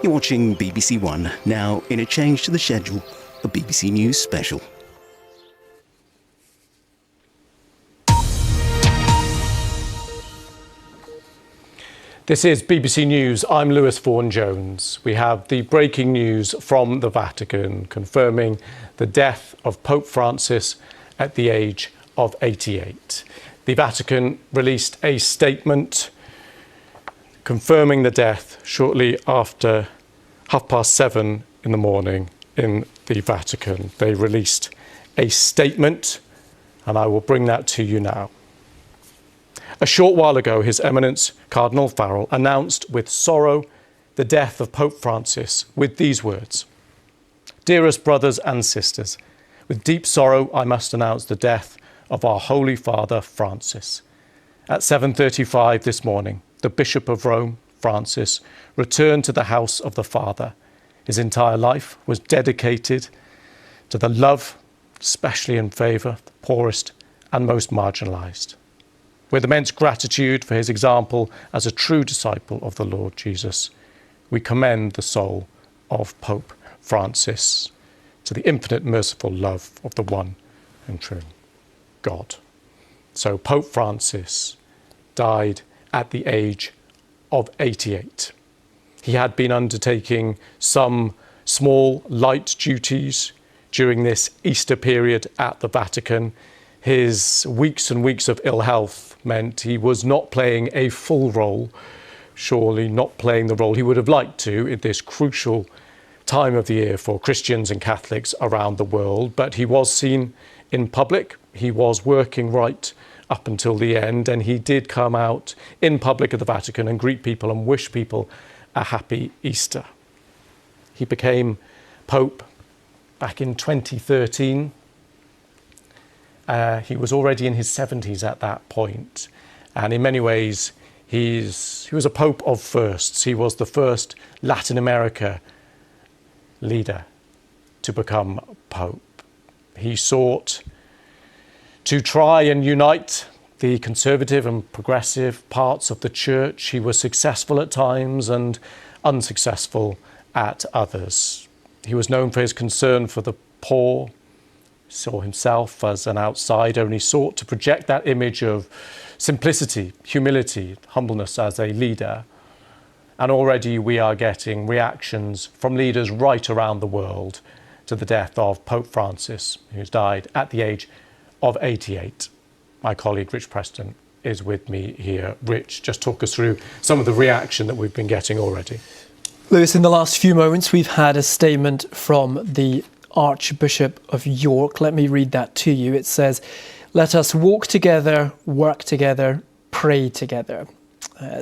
You're watching BBC One, now in a change to the schedule, a BBC News special. This is BBC News. I'm Lewis Vaughan-Jones. We have the breaking news from the Vatican confirming the death of Pope Francis at the age of 88. The Vatican released a statement confirming the death shortly after 7:30 in the morning in the Vatican. They released a statement, and I will bring that to you now. A short while ago, His Eminence Cardinal Farrell announced with sorrow the death of Pope Francis with these words: "Dearest brothers and sisters, with deep sorrow I must announce the death of our Holy Father Francis. At 7:35 this morning, the Bishop of Rome, Francis, returned to the house of the Father. His entire life was dedicated to the love, especially in favour of the poorest and most marginalised. With immense gratitude for his example as a true disciple of the Lord Jesus, we commend the soul of Pope Francis to the infinite merciful love of the one and true God." So Pope Francis died at the age of 88. He had been undertaking some small light duties during this Easter period at the Vatican. His weeks and weeks of ill health meant he was not playing a full role, surely not playing the role he would have liked to in this crucial time of the year for Christians and Catholics around the world. But he was seen in public. He was working right up until the end, and he did come out in public at the Vatican and greet people and wish people a happy Easter. He became Pope back in 2013. He was already in his 70s at that point, and in many ways he was a Pope of firsts. He was the first Latin America leader to become Pope. He sought to try and unite the conservative and progressive parts of the church. He was successful at times and unsuccessful at others. He was known for his concern for the poor, saw himself as an outsider, and he sought to project that image of simplicity, humility, humbleness as a leader. And already we are getting reactions from leaders right around the world to the death of Pope Francis, who's died at the age of 88. My colleague Rich Preston is with me here. Rich, just talk us through some of the reaction that we've been getting already. Lewis, in the last few moments we've had a statement from the Archbishop of York. Let me read that to you. It says, "Let us walk together, work together, pray together."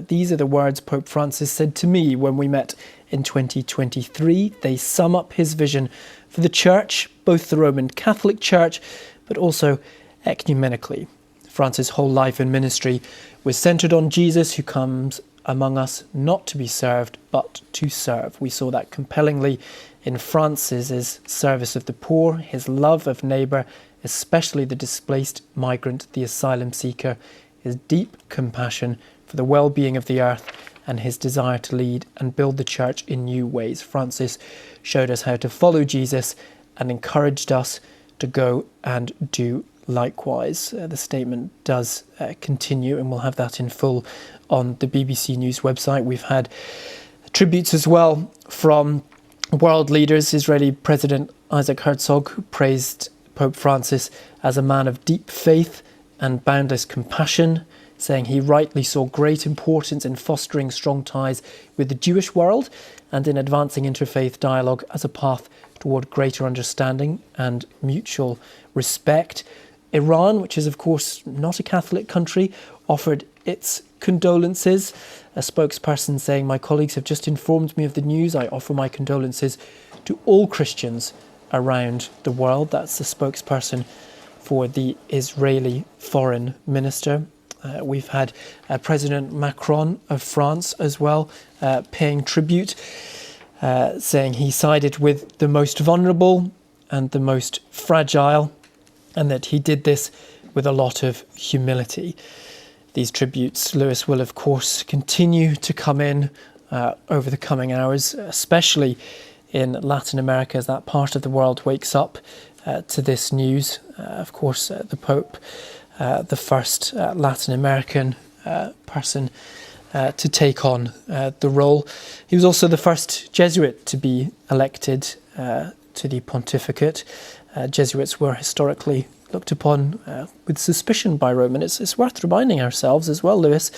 These are the words Pope Francis said to me when we met in 2023. They sum up his vision for the Church, both the Roman Catholic Church, but also ecumenically. Francis' whole life and ministry was centred on Jesus, who comes among us not to be served, but to serve. We saw that compellingly in Francis's service of the poor, his love of neighbour, especially the displaced migrant, the asylum seeker, his deep compassion for the well-being of the earth, and his desire to lead and build the church in new ways. Francis showed us how to follow Jesus and encouraged us to go and do likewise. The statement does continue, and we'll have that in full on the BBC News website. We've had tributes as well from world leaders. Israeli President Isaac Herzog, who praised Pope Francis as a man of deep faith and boundless compassion, saying he rightly saw great importance in fostering strong ties with the Jewish world and in advancing interfaith dialogue as a path toward greater understanding and mutual respect. Iran, which is of course not a Catholic country, offered its condolences. A spokesperson saying, "My colleagues have just informed me of the news. I offer my condolences to all Christians around the world." That's the spokesperson for the Israeli foreign minister. We've had President Macron of France as well paying tribute, saying he sided with the most vulnerable and the most fragile, and that he did this with a lot of humility. These tributes, Lewis, will of course continue to come in over the coming hours, especially in Latin America, as that part of the world wakes up to this news. Of course, the Pope, the first Latin American person to take on the role. He was also the first Jesuit to be elected to the pontificate. Jesuits were historically looked upon with suspicion by Rome, and it's worth reminding ourselves as well, Lewis,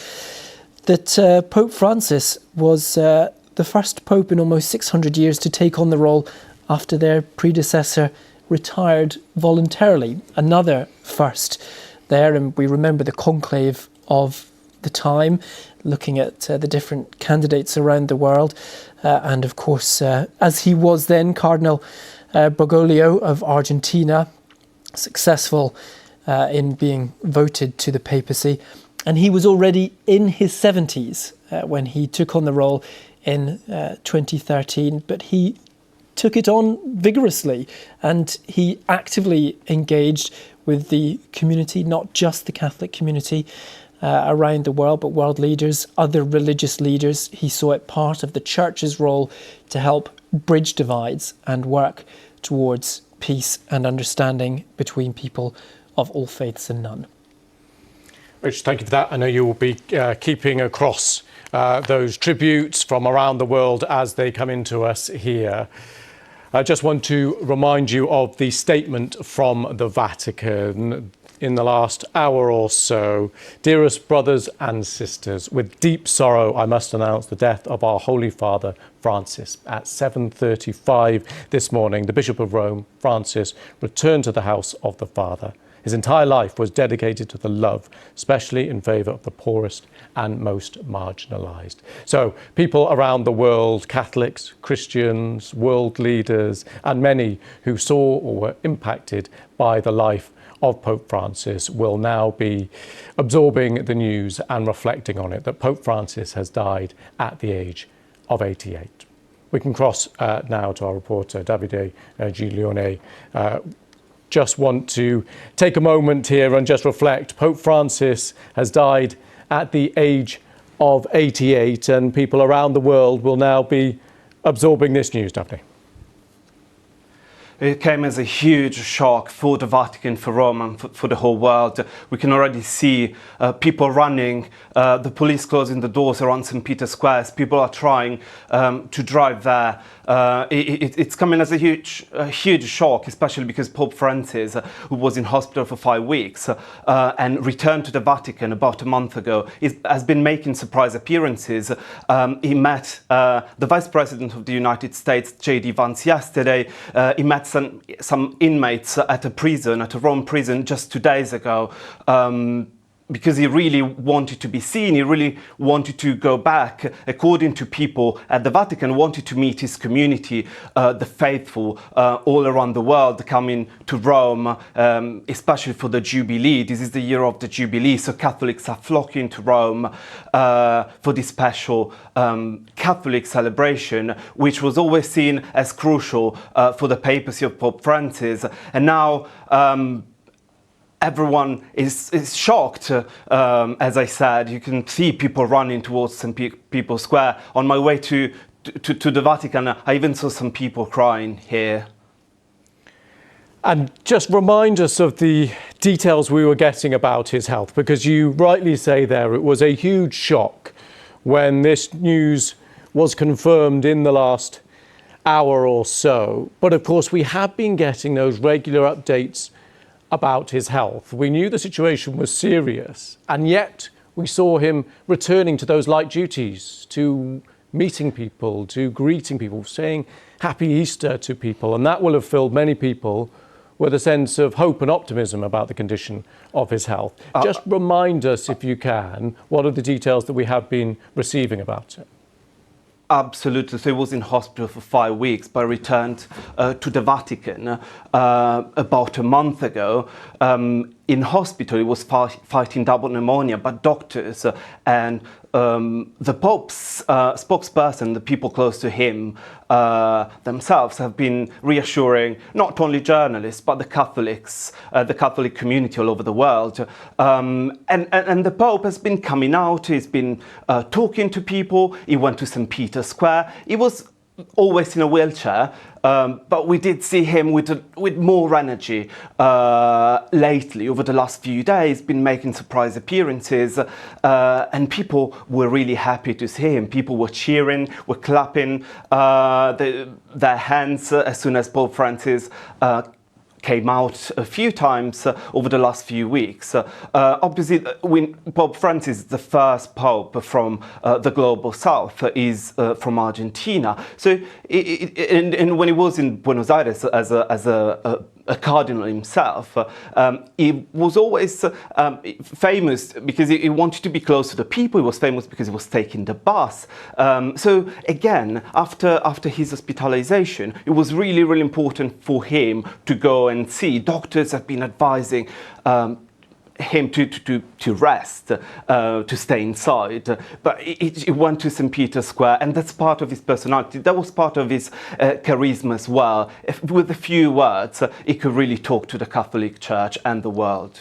that Pope Francis was the first pope in almost 600 years to take on the role after their predecessor retired voluntarily. Another first there, and we remember the conclave of the time, looking at the different candidates around the world, and of course, as he was then, Cardinal Bergoglio of Argentina, successful in being voted to the papacy, and he was already in his 70s when he took on the role in 2013, but he took it on vigorously, and he actively engaged with the community, not just the Catholic community around the world, but world leaders, other religious leaders. He saw it part of the Church's role to help bridge divides and work towards peace and understanding between people of all faiths and none. Rich, thank you for that. I know you will be keeping across those tributes from around the world as they come into us here. I just want to remind you of the statement from the Vatican in the last hour or so. Dearest brothers and sisters, with deep sorrow, I must announce the death of our Holy Father, Francis. At 7:35 this morning, the Bishop of Rome, Francis, returned to the house of the Father. His entire life was dedicated to the love, especially in favour of the poorest and most marginalised. So people around the world, Catholics, Christians, world leaders, and many who saw or were impacted by the life of Pope Francis will now be absorbing the news and reflecting on it, that Pope Francis has died at the age of 88. We can cross now to our reporter, Davide Giulione. Just want to take a moment here and just reflect. Pope Francis has died at the age of 88, and people around the world will now be absorbing this news, Daphne. It came as a huge shock for the Vatican, for Rome, and for the whole world. We can already see people running, the police closing the doors around St. Peter's Square. People are trying to drive there. It's coming as a huge shock, especially because Pope Francis, who was in hospital for 5 weeks and returned to the Vatican about a month ago, has been making surprise appearances. He met the Vice President of the United States, J.D. Vance, yesterday. He met some inmates at a Rome prison just 2 days ago. Because he really wanted to be seen, he really wanted to go back, according to people at the Vatican, wanted to meet his community, the faithful all around the world coming to Rome, especially for the Jubilee. This is the year of the Jubilee, so Catholics are flocking to Rome for this special Catholic celebration, which was always seen as crucial for the papacy of Pope Francis. And now everyone is shocked. As I said, you can see people running towards St. Peter's Square. On my way to the Vatican, I even saw some people crying here. And just remind us of the details we were getting about his health, because you rightly say there it was a huge shock when this news was confirmed in the last hour or so. But of course, we have been getting those regular updates about his health. We knew the situation was serious, and yet we saw him returning to those light duties, to meeting people, to greeting people, saying Happy Easter to people, and that will have filled many people with a sense of hope and optimism about the condition of his health. Just remind us, if you can, what are the details that we have been receiving about it? Absolutely. So he was in hospital for 5 weeks, but returned to the Vatican about a month ago. in hospital. He was fighting double pneumonia, but doctors and the Pope's spokesperson, the people close to him themselves, have been reassuring not only journalists but the Catholics, the Catholic community all over the world. And the Pope has been coming out. He's been talking to people. He went to St. Peter's Square. He was always in a wheelchair, but we did see him with more energy lately. Over the last few days, been making surprise appearances, and people were really happy to see him. People were cheering, were clapping their hands as soon as Pope Francis came out a few times over the last few weeks. Obviously, when Pope Francis is the first pope from the global south, is from Argentina. So, and when he was in Buenos Aires as a cardinal himself, he was always famous because he wanted to be close to the people. He was famous because he was taking the bus. So again, after his hospitalization, it was really, really important for him to go and see. Doctors have been advising him to rest, to stay inside. But he went to St. Peter's Square, and that's part of his personality. That was part of his charisma as well. With a few words, he could really talk to the Catholic Church and the world.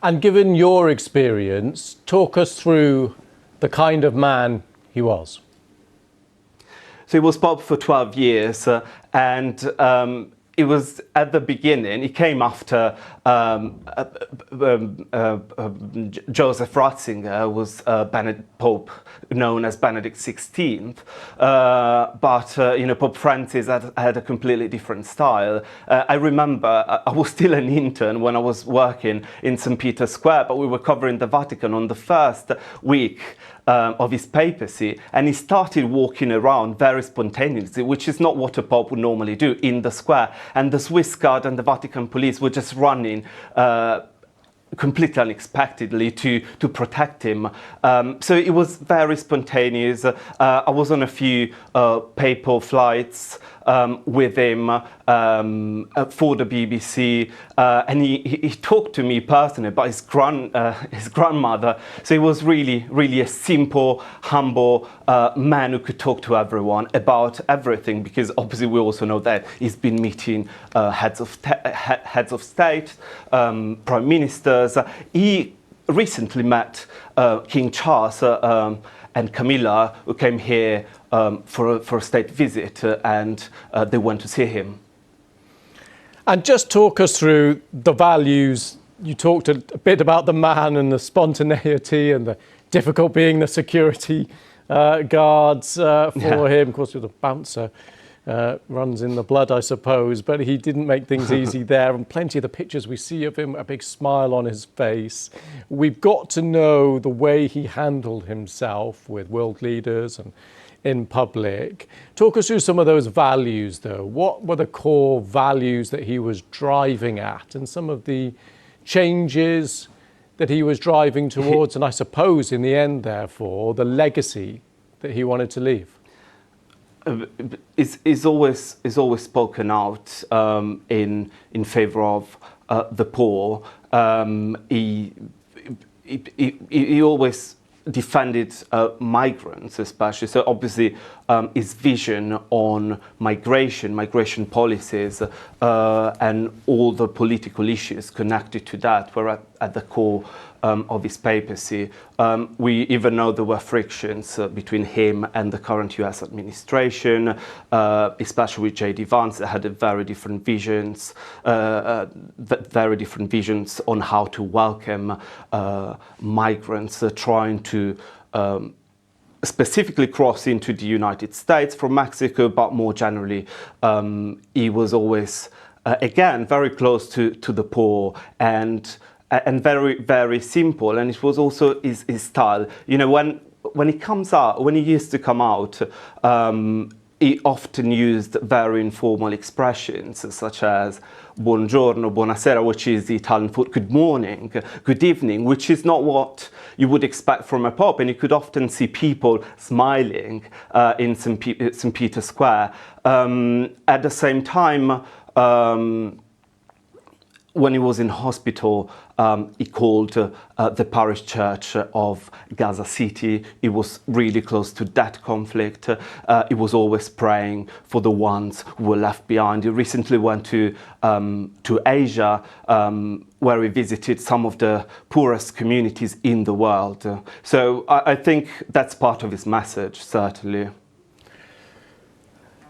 And given your experience, talk us through the kind of man he was. So he was Pope for 12 years, and it was at the beginning. He came after Joseph Ratzinger, was Pope known as Benedict XVI. But Pope Francis had a completely different style. I remember I was still an intern when I was working in St. Peter's Square, but we were covering the Vatican on the first week of his papacy, and he started walking around very spontaneously, which is not what a pope would normally do, in the square. And the Swiss Guard and the Vatican police were just running completely unexpectedly to protect him. So it was very spontaneous. I was on a few papal flights with him for the BBC, and he talked to me personally about his grandmother. So he was really a simple, humble man who could talk to everyone about everything, because obviously we also know that he's been meeting heads of state, prime ministers. He recently met King Charles and Camilla, who came here for a state visit, and they went to see him. And just talk us through the values. You talked a bit about the man and the spontaneity and the difficult being the security guards for him. Of course, with a bouncer runs in the blood, I suppose, but he didn't make things easy there. And plenty of the pictures we see of him, a big smile on his face. We've got to know the way he handled himself with world leaders and in public. Talk us through some of those values, though. What were the core values that he was driving at, and some of the changes that he was driving towards, and I suppose in the end, therefore, the legacy that he wanted to leave? Is always spoken out in favour of the poor. He always defended migrants, especially. So obviously, his vision on migration policies, and all the political issues connected to that were at the core of his papacy. We even know there were frictions between him and the current US administration, especially with J.D. Vance. They had very different visions on how to welcome migrants trying to specifically cross into the United States from Mexico, but more generally, he was always, again, very close to the poor and very, very simple. And it was also his style. You know, when he used to come out, he often used very informal expressions such as buongiorno, buonasera, which is the Italian for good morning, good evening, which is not what you would expect from a pope. And you could often see people smiling in St. Peter's Square. At the same time, when he was in hospital, he called the parish church of Gaza City. He was really close to that conflict. He was always praying for the ones who were left behind. He recently went to Asia, where he visited some of the poorest communities in the world. So I think that's part of his message, certainly.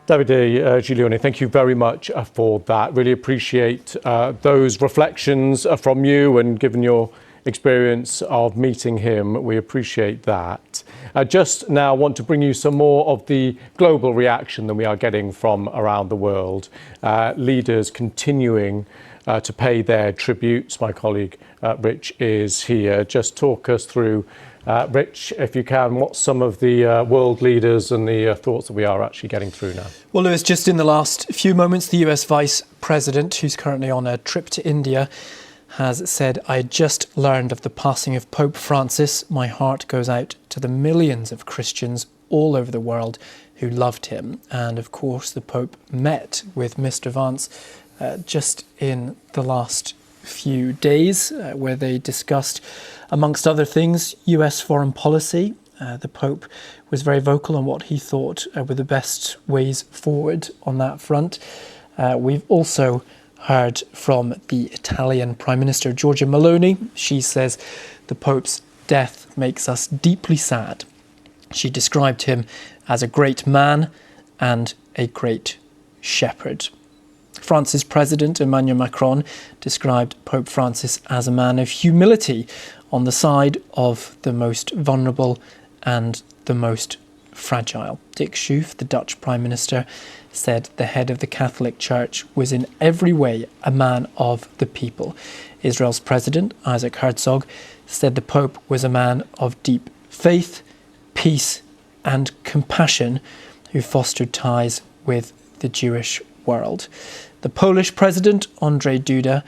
Davide Giulioni, thank you very much for that. Really appreciate those reflections from you, and given your experience of meeting him, we appreciate that. Just now want to bring you some more of the global reaction that we are getting from around the world. Leaders continuing to pay their tributes. My colleague Rich is here. Just talk us through, Rich, if you can, what some of the world leaders and the thoughts that we are actually getting through now. Well, Lewis, just in the last few moments, the US Vice President, who's currently on a trip to India, has said, "I just learned of the passing of Pope Francis. My heart goes out to the millions of Christians all over the world who loved him." And of course, the Pope met with Mr. Vance just in the last few days, where they discussed, amongst other things, US foreign policy. The Pope was very vocal on what he thought were the best ways forward on that front. We've also heard from the Italian Prime Minister, Giorgia Meloni. She says the Pope's death makes us deeply sad. She described him as a great man and a great shepherd. France's President Emmanuel Macron described Pope Francis as a man of humility on the side of the most vulnerable and the most fragile. Dick Schoof, the Dutch Prime Minister, said the head of the Catholic Church was in every way a man of the people. Israel's President Isaac Herzog said the Pope was a man of deep faith, peace and compassion who fostered ties with the Jewish world. The Polish President, Andrzej Duda,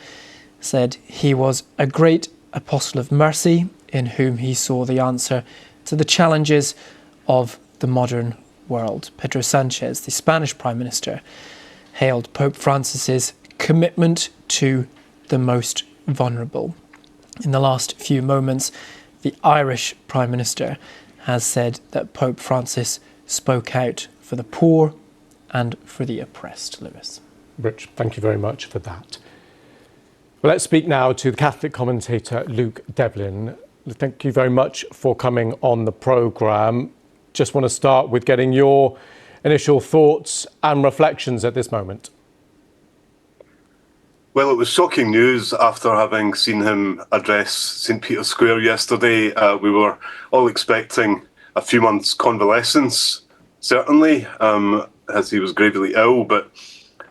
said he was a great apostle of mercy in whom he saw the answer to the challenges of the modern world. Pedro Sanchez, the Spanish Prime Minister, hailed Pope Francis's commitment to the most vulnerable. In the last few moments, the Irish Prime Minister has said that Pope Francis spoke out for the poor and for the oppressed. Lewis. Rich, thank you very much for that. Well, let's speak now to the Catholic commentator Luke Devlin. Thank you very much for coming on the programme. Just want to start with getting your initial thoughts and reflections at this moment. Well, it was shocking news after having seen him address St. Peter's Square yesterday. We were all expecting a few months' convalescence, certainly, as he was gravely ill, but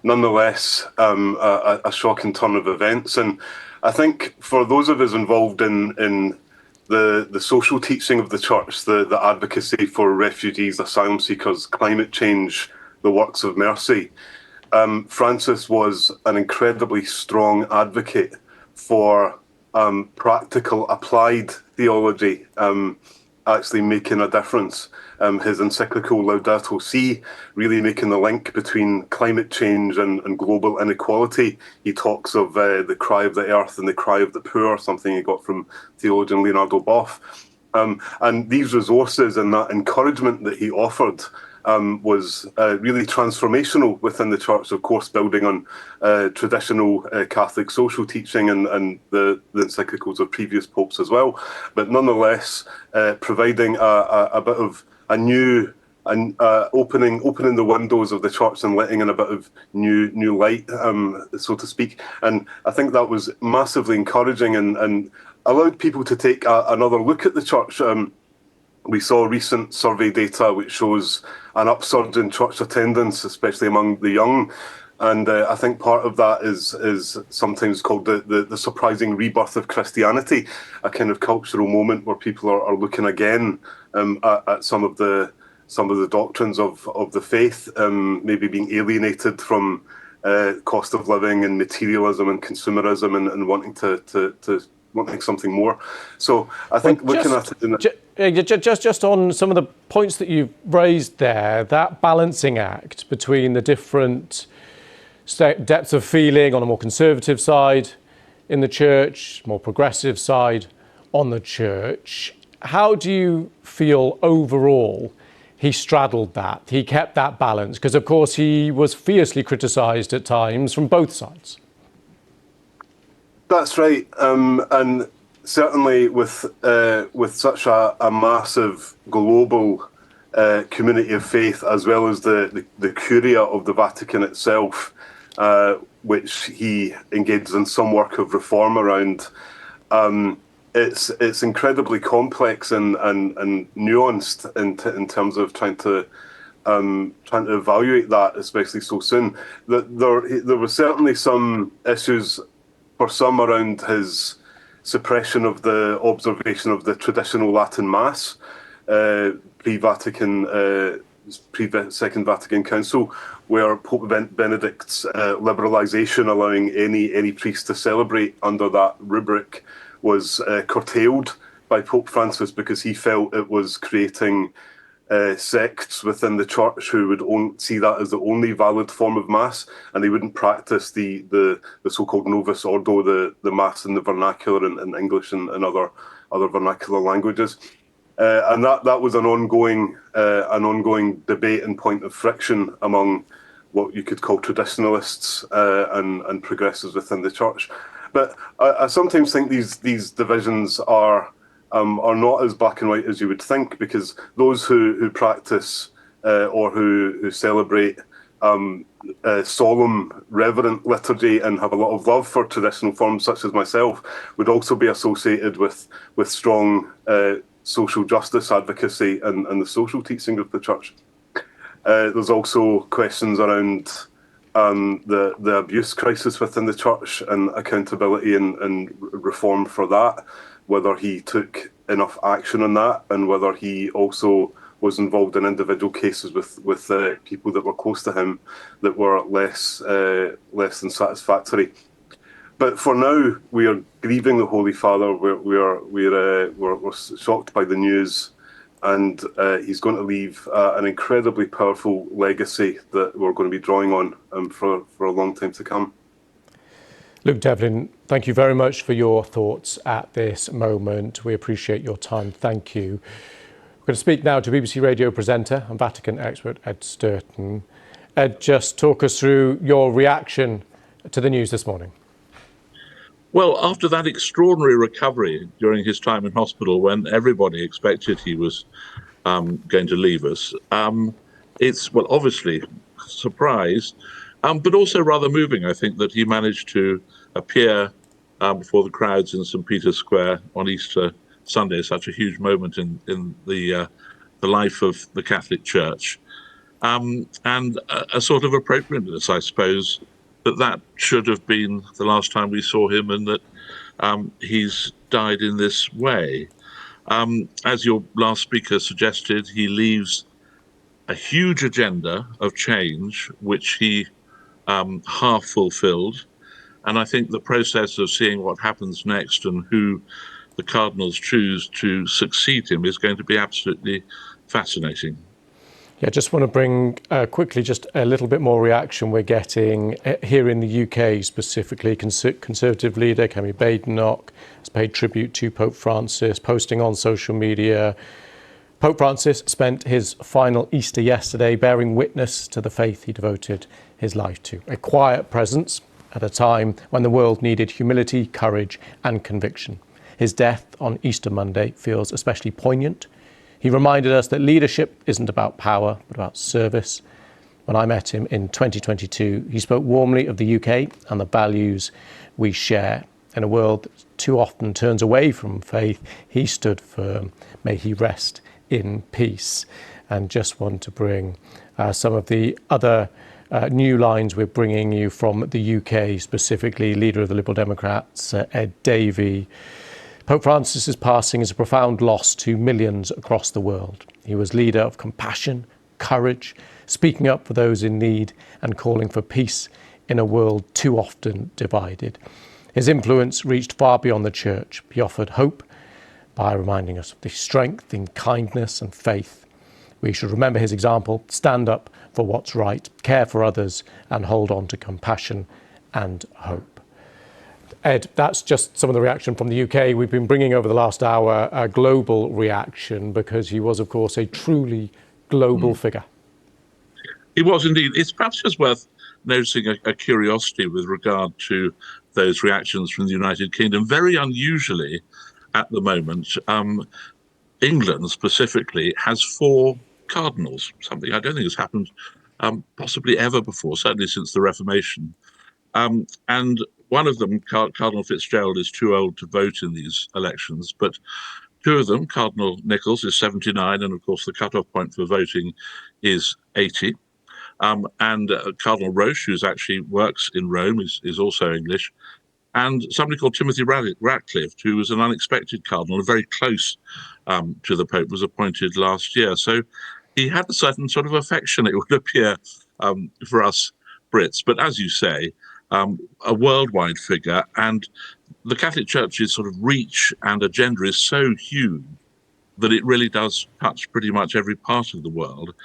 nonetheless, a shocking turn of events. And I think for those of us involved in the social teaching of the Church, the advocacy for refugees, asylum seekers, climate change, the works of mercy, Francis was an incredibly strong advocate for practical, applied theology, actually making a difference. His encyclical Laudato Si, really making the link between climate change and global inequality. He talks of the cry of the earth and the cry of the poor, something he got from theologian Leonardo Boff. And these resources and that encouragement that he offered was really transformational within the Church, of course, building on traditional Catholic social teaching and the encyclicals of previous popes as well. But nonetheless, providing a bit of a new and opening the windows of the Church and letting in a bit of new light, so to speak. And I think that was massively encouraging and allowed people to take another look at the Church. We saw recent survey data which shows an upsurge in church attendance, especially among the young. And I think part of that is sometimes called the surprising rebirth of Christianity, a kind of cultural moment where people are looking again at some of the doctrines of the faith, maybe being alienated from cost of living and materialism and consumerism and wanting to wanting something more. So I think looking at it just on some of the points that you've raised there, that balancing act between the different depths of feeling on a more conservative side in the church, more progressive side on the church. How do you feel overall he straddled that? He kept that balance? Because, of course, he was fiercely criticised at times from both sides. That's right, and certainly with such a massive global community of faith, as well as the Curia of the Vatican itself, which he engaged in some work of reform around. It's incredibly complex and nuanced in terms of trying to evaluate that, especially so soon. There were certainly some issues for some around his suppression of the observation of the traditional Latin Mass pre-Second Vatican Council, where Pope Benedict's liberalisation, allowing any priest to celebrate under that rubric, was curtailed by Pope Francis because he felt it was creating sects within the church who would see that as the only valid form of mass, and they wouldn't practice the so-called Novus Ordo, the mass in the vernacular in English and other vernacular languages. And that was an ongoing debate and point of friction among what you could call traditionalists and progressives within the church. But I sometimes think these divisions are not as black and white as you would think, because those who practice or who celebrate solemn, reverent liturgy and have a lot of love for traditional forms, such as myself, would also be associated with strong social justice advocacy and the social teaching of the church. There's also questions around the abuse crisis within the church and accountability and reform for that, whether he took enough action on that, and whether he also was involved in individual cases with people that were close to him that were less than satisfactory. But for now, we are grieving the Holy Father. We're shocked by the news, and he's going to leave an incredibly powerful legacy that we're going to be drawing on for a long time to come. Luke Devlin, thank you very much for your thoughts at this moment. We appreciate your time. Thank you. We're going to speak now to BBC Radio presenter and Vatican expert Ed Sturton. Ed, just talk us through your reaction to the news this morning. Well, after that extraordinary recovery during his time in hospital, when everybody expected he was going to leave us, it's, well, obviously a surprise, but also rather moving, I think, that he managed to appear before the crowds in St. Peter's Square on Easter Sunday, such a huge moment in the life of the Catholic Church, and a sort of appropriateness, I suppose, that should have been the last time we saw him, and that he's died in this way. As your last speaker suggested, he leaves a huge agenda of change, which he half fulfilled. And I think the process of seeing what happens next and who the cardinals choose to succeed him is going to be absolutely fascinating. Yeah, just want to bring quickly just a little bit more reaction we're getting here in the UK specifically. Conservative leader Kemi Badenoch has paid tribute to Pope Francis, posting on social media. Pope Francis spent his final Easter yesterday bearing witness to the faith he devoted his life to. A quiet presence at a time when the world needed humility, courage and conviction. His death on Easter Monday feels especially poignant. He reminded us that leadership isn't about power, but about service. When I met him in 2022, he spoke warmly of the UK and the values we share. In a world that too often turns away from faith, he stood firm. May he rest in peace. And just want to bring some of the other new lines we're bringing you from the UK, specifically leader of the Liberal Democrats, Ed Davey. Pope Francis's passing is a profound loss to millions across the world. He was leader of compassion, courage, speaking up for those in need and calling for peace in a world too often divided. His influence reached far beyond the church. He offered hope by reminding us of the strength in kindness and faith. We should remember his example, stand up for what's right, care for others and hold on to compassion and hope. Ed, that's just some of the reaction from the UK. We've been bringing over the last hour a global reaction because he was, of course, a truly global figure. He was indeed. It's perhaps just worth noticing a curiosity with regard to those reactions from the United Kingdom. Very unusually at the moment, England specifically has 4 cardinals, something I don't think has happened possibly ever before, certainly since the Reformation. And one of them, Cardinal Fitzgerald, is too old to vote in these elections, but 2 of them, Cardinal Nichols is 79, and of course the cut-off point for voting is 80. And Cardinal Roche, who actually works in Rome, is also English. And somebody called Timothy Ratcliffe, who was an unexpected cardinal, very close to the Pope, was appointed last year. So he had a certain sort of affection, it would appear, for us Brits. But as you say, a worldwide figure, and the Catholic Church's sort of reach and agenda is so huge that it really does touch pretty much every part of the world.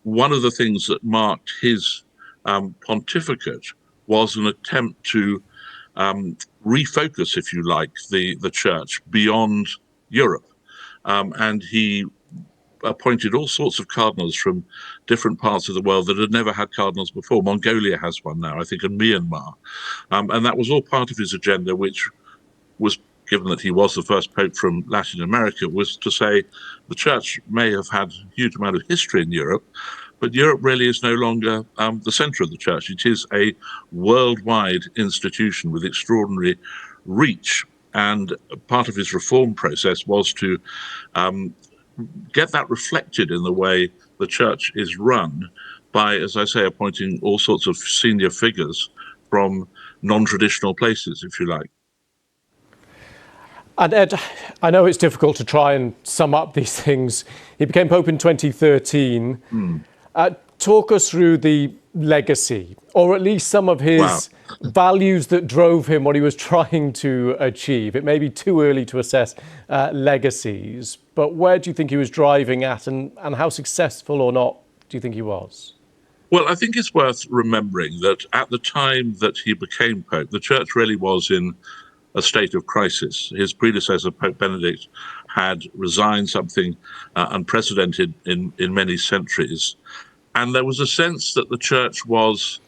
One of the things that marked his pontificate was an attempt to refocus, if you like, the Church beyond Europe. And he appointed all sorts of cardinals from different parts of the world that had never had cardinals before. Mongolia has one now, I think, and Myanmar. And that was all part of his agenda, which was, given that he was the first pope from Latin America, was to say the Church may have had a huge amount of history in Europe, but Europe really is no longer the centre of the Church. It is a worldwide institution with extraordinary reach. And part of his reform process was to get that reflected in the way the Church is run by, as I say, appointing all sorts of senior figures from non-traditional places, if you like. And Ed, I know it's difficult to try and sum up these things. He became Pope in 2013. Talk us through the legacy, or at least some of his values that drove him, what he was trying to achieve. It may be too early to assess legacies, but where do you think he was driving at, and how successful or not do you think he was? Well, I think it's worth remembering that at the time that he became Pope, the Church really was in a state of crisis. His predecessor, Pope Benedict, had resigned, something unprecedented in many centuries. And there was a sense that the Church was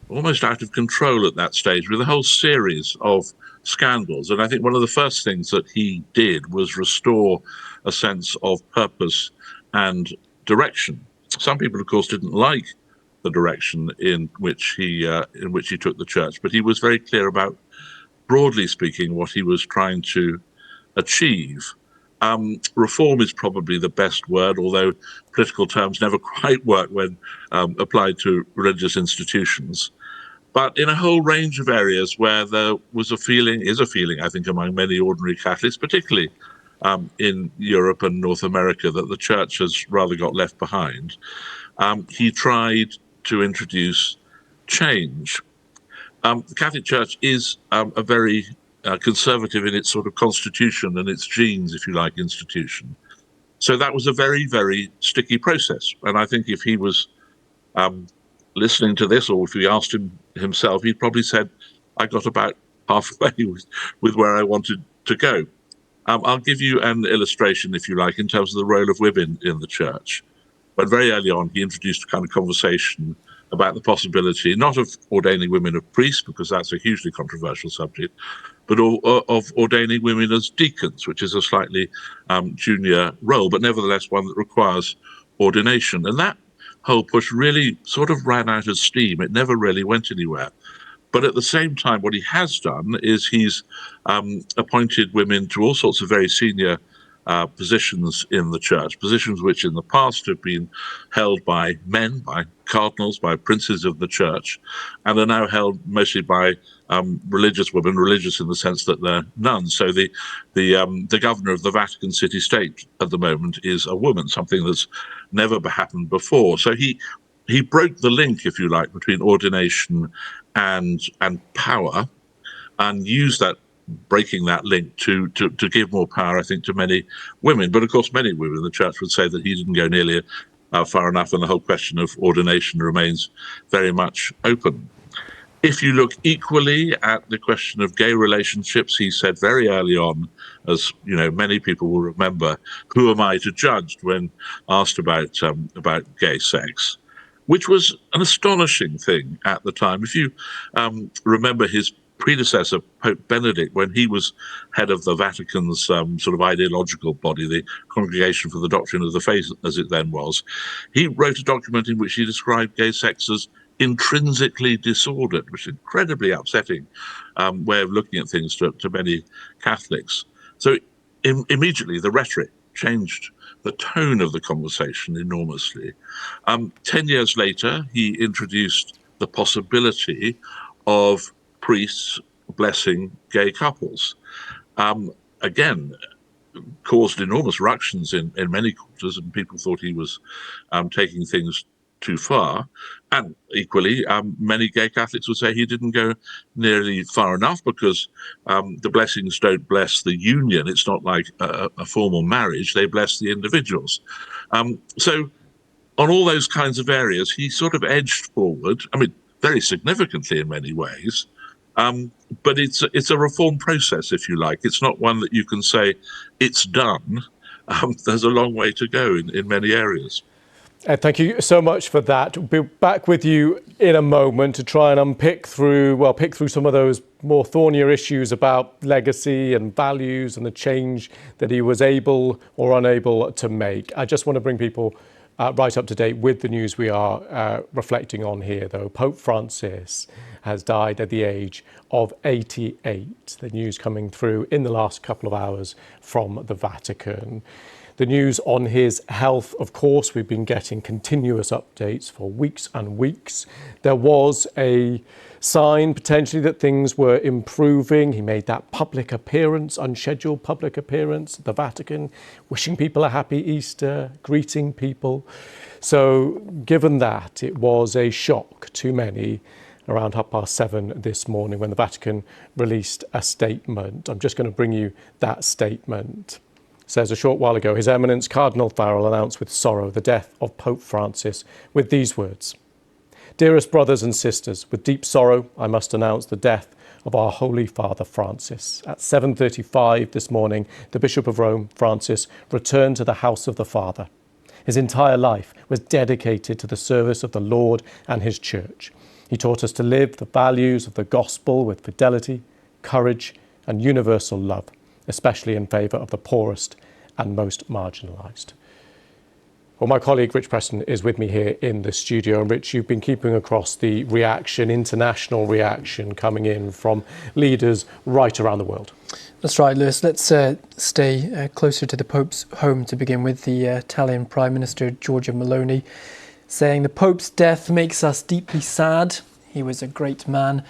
almost out of control at that stage, with a whole series of scandals. And I think one of the first things that he did was restore a sense of purpose and direction. Some people, of course, didn't like the direction in which he took the Church, but he was very clear about, broadly speaking, what he was trying to achieve. Reform is probably the best word, although political terms never quite work when applied to religious institutions. But in a whole range of areas where there was a feeling, I think, among many ordinary Catholics, particularly in Europe and North America, that the Church has rather got left behind, he tried to introduce change. The Catholic Church is a very conservative in its sort of constitution and its genes, if you like, institution. So that was a very, very sticky process. And I think if he was listening to this, or if we asked him himself, he'd probably said, I got about halfway with where I wanted to go. I'll give you an illustration, if you like, in terms of the role of women in the Church. But very early on, he introduced a kind of conversation about the possibility, not of ordaining women as priests, because that's a hugely controversial subject, but of ordaining women as deacons, which is a slightly junior role, but nevertheless one that requires ordination. And that whole push really sort of ran out of steam. It never really went anywhere. But at the same time, what he has done is he's appointed women to all sorts of very senior positions in the Church, positions which in the past have been held by men, by cardinals, by princes of the Church, and are now held mostly by religious women, religious in the sense that they're nuns. So the governor of the Vatican City State at the moment is a woman, something that's never happened before. So he broke the link, if you like, between ordination and power, and used that, breaking that link to give more power, I think, to many women. But of course, many women in the Church would say that he didn't go nearly far enough, and the whole question of ordination remains very much open. If you look equally at the question of gay relationships, he said very early on, as many people will remember, "Who am I to judge?" when asked about gay sex, which was an astonishing thing at the time. If you remember his predecessor, Pope Benedict, when he was head of the Vatican's sort of ideological body, the Congregation for the Doctrine of the Faith, as it then was, he wrote a document in which he described gay sex as intrinsically disordered, which is an incredibly upsetting way of looking at things to many Catholics. So immediately the rhetoric changed the tone of the conversation enormously. 10 years later, he introduced the possibility of priests blessing gay couples. Again, caused enormous ructions in many quarters, and people thought he was taking things too far. And equally, many gay Catholics would say he didn't go nearly far enough, because the blessings don't bless the union. It's not like a formal marriage. They bless the individuals. So on all those kinds of areas, he sort of edged forward, I mean, very significantly in many ways. But it's a reform process, if you like. It's not one that you can say it's done. There's a long way to go in many areas. Thank you so much for that. We'll be back with you in a moment to try and pick through some of those more thornier issues about legacy and values and the change that he was able or unable to make. I just want to bring people right up to date with the news we are reflecting on here, though. Pope Francis has died at the age of 88. The news coming through in the last couple of hours from the Vatican. The news on his health, of course, we've been getting continuous updates for weeks and weeks. There was a sign potentially that things were improving. He made that public appearance, unscheduled public appearance at the Vatican, wishing people a happy Easter, greeting people. So given that, it was a shock to many around 7:30 this morning when the Vatican released a statement. I'm just going to bring you that statement. It says, a short while ago, His Eminence Cardinal Farrell announced with sorrow the death of Pope Francis with these words: "Dearest brothers and sisters, with deep sorrow, I must announce the death of our Holy Father Francis. At 7:35 this morning, the Bishop of Rome, Francis, returned to the house of the Father. His entire life was dedicated to the service of the Lord and his Church. He taught us to live the values of the gospel with fidelity, courage, and universal love, especially in favour of the poorest and most marginalised." Well, my colleague Rich Preston is with me here in the studio. And Rich, you've been keeping across the reaction, international reaction coming in from leaders right around the world. That's right, Lewis. Let's stay closer to the Pope's home to begin with. The Italian Prime Minister Giorgia Meloni saying the Pope's death makes us deeply sad. He was a great man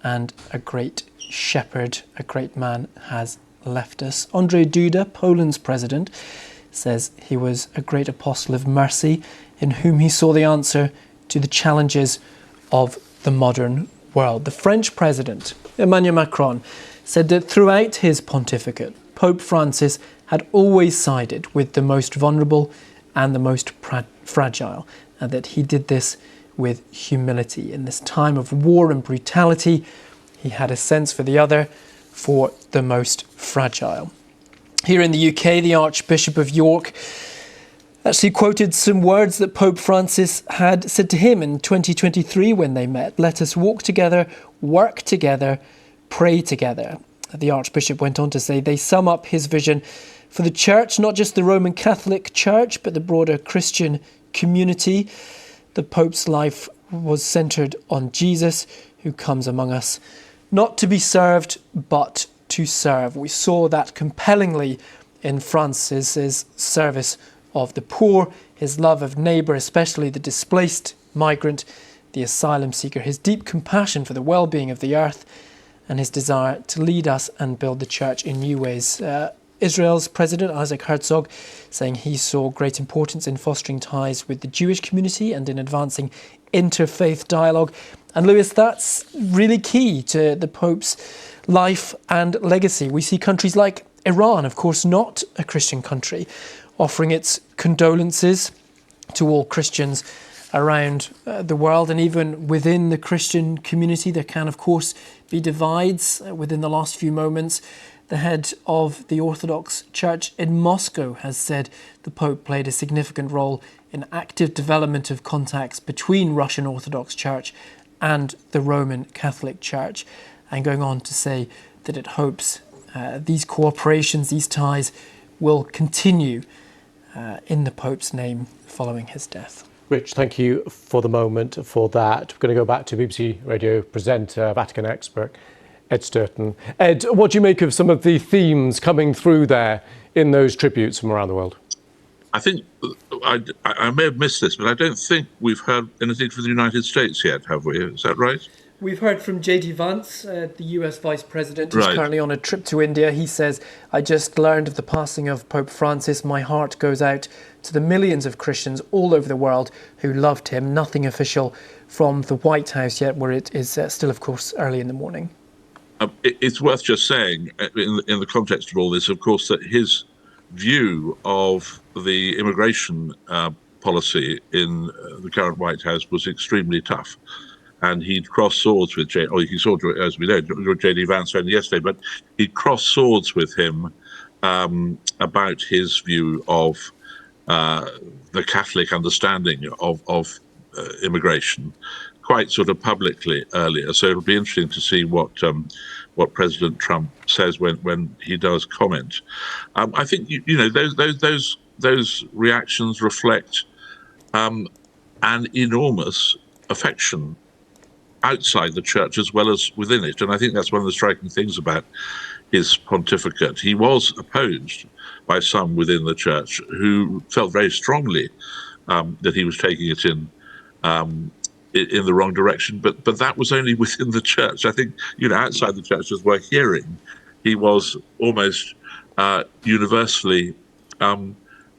and a great shepherd. A great man has left us. Andrzej Duda, Poland's president, says he was a great apostle of mercy in whom he saw the answer to the challenges of the modern world. The French president, Emmanuel Macron, said that throughout his pontificate, Pope Francis had always sided with the most vulnerable and the most fragile, and that he did this with humility. In this time of war and brutality, he had a sense for the other, for the most fragile. Here in the UK, the Archbishop of York actually quoted some words that Pope Francis had said to him in 2023 when they met. "Let us walk together, work together, pray together." The Archbishop went on to say they sum up his vision for the Church, not just the Roman Catholic Church, but the broader Christian community. The Pope's life was centred on Jesus, who comes among us not to be served, but to serve. We saw that compellingly in Francis's service of the poor, his love of neighbour, especially the displaced migrant, the asylum seeker, his deep compassion for the well-being of the earth, and his desire to lead us and build the Church in new ways. Israel's President Isaac Herzog saying he saw great importance in fostering ties with the Jewish community and in advancing interfaith dialogue. And Lewis, that's really key to the Pope's life and legacy. We see countries like Iran, of course not a Christian country, offering its condolences to all Christians around the world, and even within the Christian community. There can, of course, be divides within the last few moments. The head of the Orthodox Church in Moscow has said the Pope played a significant role in active development of contacts between Russian Orthodox Church and the Roman Catholic Church, and going on to say that it hopes these cooperations, these ties, will continue in the Pope's name following his death. Rich, thank you for the moment for that. We're going to go back to BBC Radio presenter, Vatican expert, Ed Sturton. Ed, what do you make of some of the themes coming through there in those tributes from around the world? I think I may have missed this, but I don't think we've heard anything from the United States yet, have we? Is that right? We've heard from J.D. Vance, the US Vice President, who's Right. currently on a trip to India. He says, "I just learned of the passing of Pope Francis. My heart goes out to the millions of Christians all over the world who loved him." Nothing official from the White House yet, where it is still, of course, early in the morning. It's worth just saying, in the context of all this, of course, that his view of the immigration policy in the current White House was extremely tough. And he'd crossed swords with he saw, as we know, J.D. Vance only yesterday, but he'd crossed swords with him about his view of the Catholic understanding of immigration, quite sort of publicly earlier. So it'll be interesting to see what President Trump says when he does comment. I think those reactions reflect an enormous affection outside the church as well as within it, and I think that's one of the striking things about his pontificate. He was opposed by some within the church who felt very strongly that he was taking it in the wrong direction, but that was only within the church. I think outside the church, as we're hearing, he was almost universally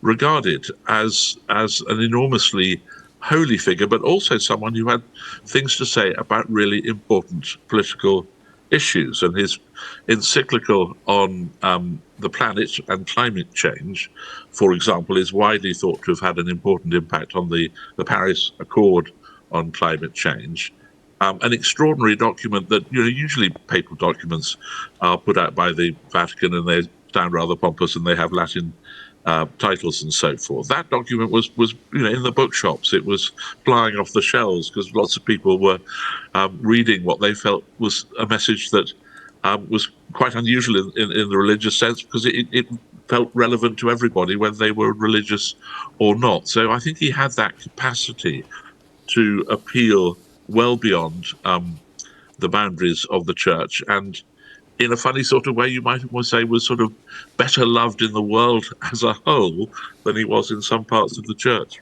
regarded as an enormously holy figure, but also someone who had things to say about really important political issues. And his encyclical on the planet and climate change, for example, is widely thought to have had an important impact on the Paris Accord on climate change. An extraordinary document that, usually papal documents are put out by the Vatican and they sound rather pompous and they have Latin titles and so forth. That document was in the bookshops. It was flying off the shelves because lots of people were reading what they felt was a message that was quite unusual in the religious sense, because it felt relevant to everybody, whether they were religious or not. So I think he had that capacity to appeal well beyond the boundaries of the church, and in a funny sort of way, you might almost say was sort of better loved in the world as a whole than he was in some parts of the church.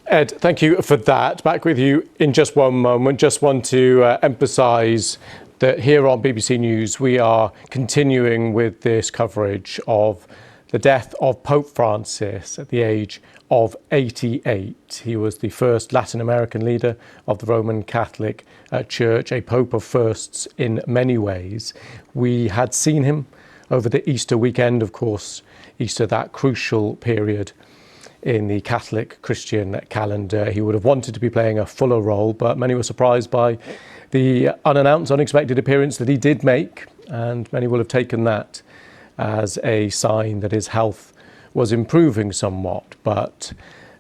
Ed, thank you for that. Back with you in just one moment. Just want to emphasise that here on BBC News, we are continuing with this coverage of the death of Pope Francis at the age of 88. He was the first Latin American leader of the Roman Catholic Church, a pope of firsts in many ways. We had seen him over the Easter weekend, of course, Easter, that crucial period in the Catholic Christian calendar. He would have wanted to be playing a fuller role, but many were surprised by the unannounced, unexpected appearance that he did make, and many will have taken that as a sign that his health was improving somewhat, but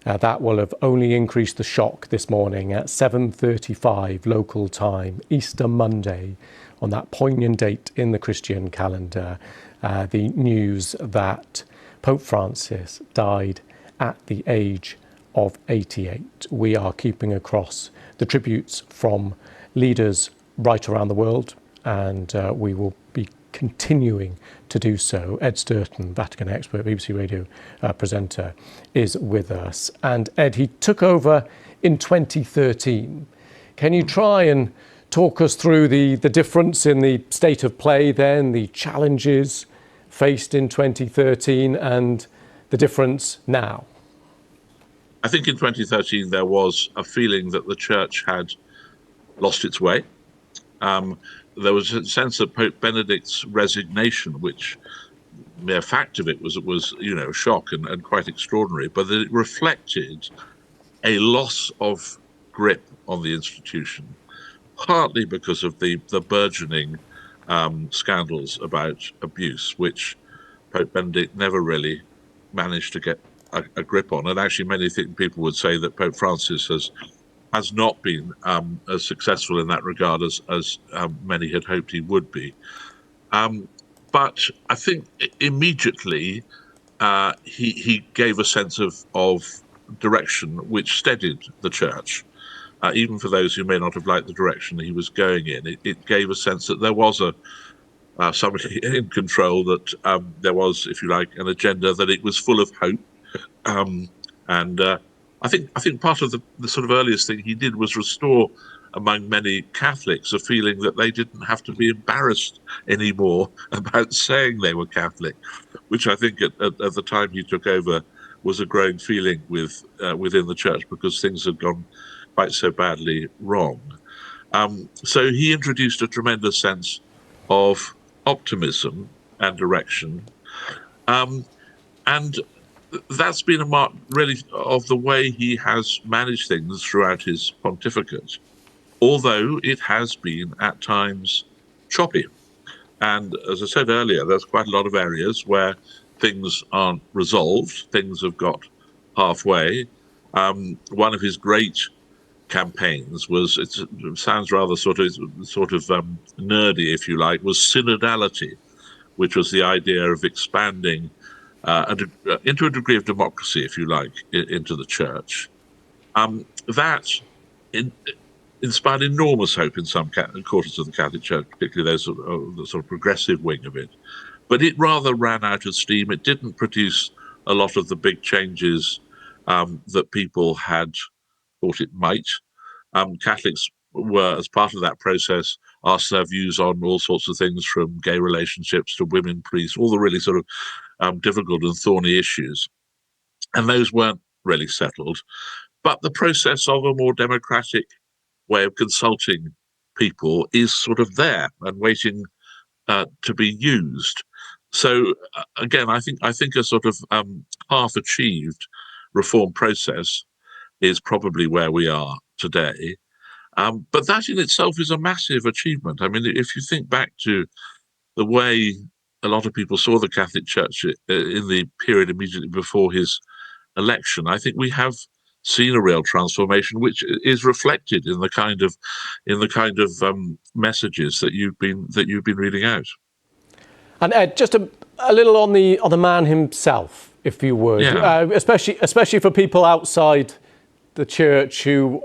that will have only increased the shock this morning at 7:35 local time, Easter Monday, on that poignant date in the Christian calendar, the news that Pope Francis died at the age of 88. We are keeping across the tributes from leaders right around the world, and we will be continuing to do so. Ed Sturton, Vatican expert, BBC Radio presenter, is with us. And Ed, he took over in 2013. Can you try and talk us through the difference in the state of play then, the challenges faced in 2013 and the difference now? I think in 2013 there was a feeling that the church had lost its way. There was a sense that Pope Benedict's resignation, which mere fact of it was a shock and quite extraordinary, but that it reflected a loss of grip on the institution, partly because of the burgeoning scandals about abuse, which Pope Benedict never really managed to get a grip on. And actually, many people would say that Pope Francis has not been as successful in that regard as many had hoped he would be. But I think immediately he gave a sense of direction which steadied the church. Even for those who may not have liked the direction he was going in, it gave a sense that there was somebody in control, that there was, if you like, an agenda, that it was full of hope. And I think part of the sort of earliest thing he did was restore among many Catholics a feeling that they didn't have to be embarrassed anymore about saying they were Catholic, which I think at the time he took over was a growing feeling within the church, because things had gone quite so badly wrong. So he introduced a tremendous sense of optimism and direction. And that's been a mark, really, of the way he has managed things throughout his pontificate, although it has been at times choppy. And as I said earlier, there's quite a lot of areas where things aren't resolved. Things have got halfway. One of his great campaigns was, it sounds rather sort of nerdy, if you like, was synodality, which was the idea of expanding into a degree of democracy, if you like, into the church. That inspired enormous hope in some quarters of the Catholic Church, particularly those the sort of progressive wing of it. But it rather ran out of steam. It didn't produce a lot of the big changes that people had thought it might. Catholics were, as part of that process, asked their views on all sorts of things, from gay relationships to women priests, all the really sort of difficult and thorny issues. And those weren't really settled. But the process of a more democratic way of consulting people is sort of there and waiting to be used. So again, I think a sort of half-achieved reform process is probably where we are today. But that in itself is a massive achievement. I mean, if you think back to the way a lot of people saw the Catholic Church in the period immediately before his election, I think we have seen a real transformation, which is reflected in the kind of messages that you've been reading out. And Ed, just a little on the man himself, if you would, Yeah. Especially for people outside the church who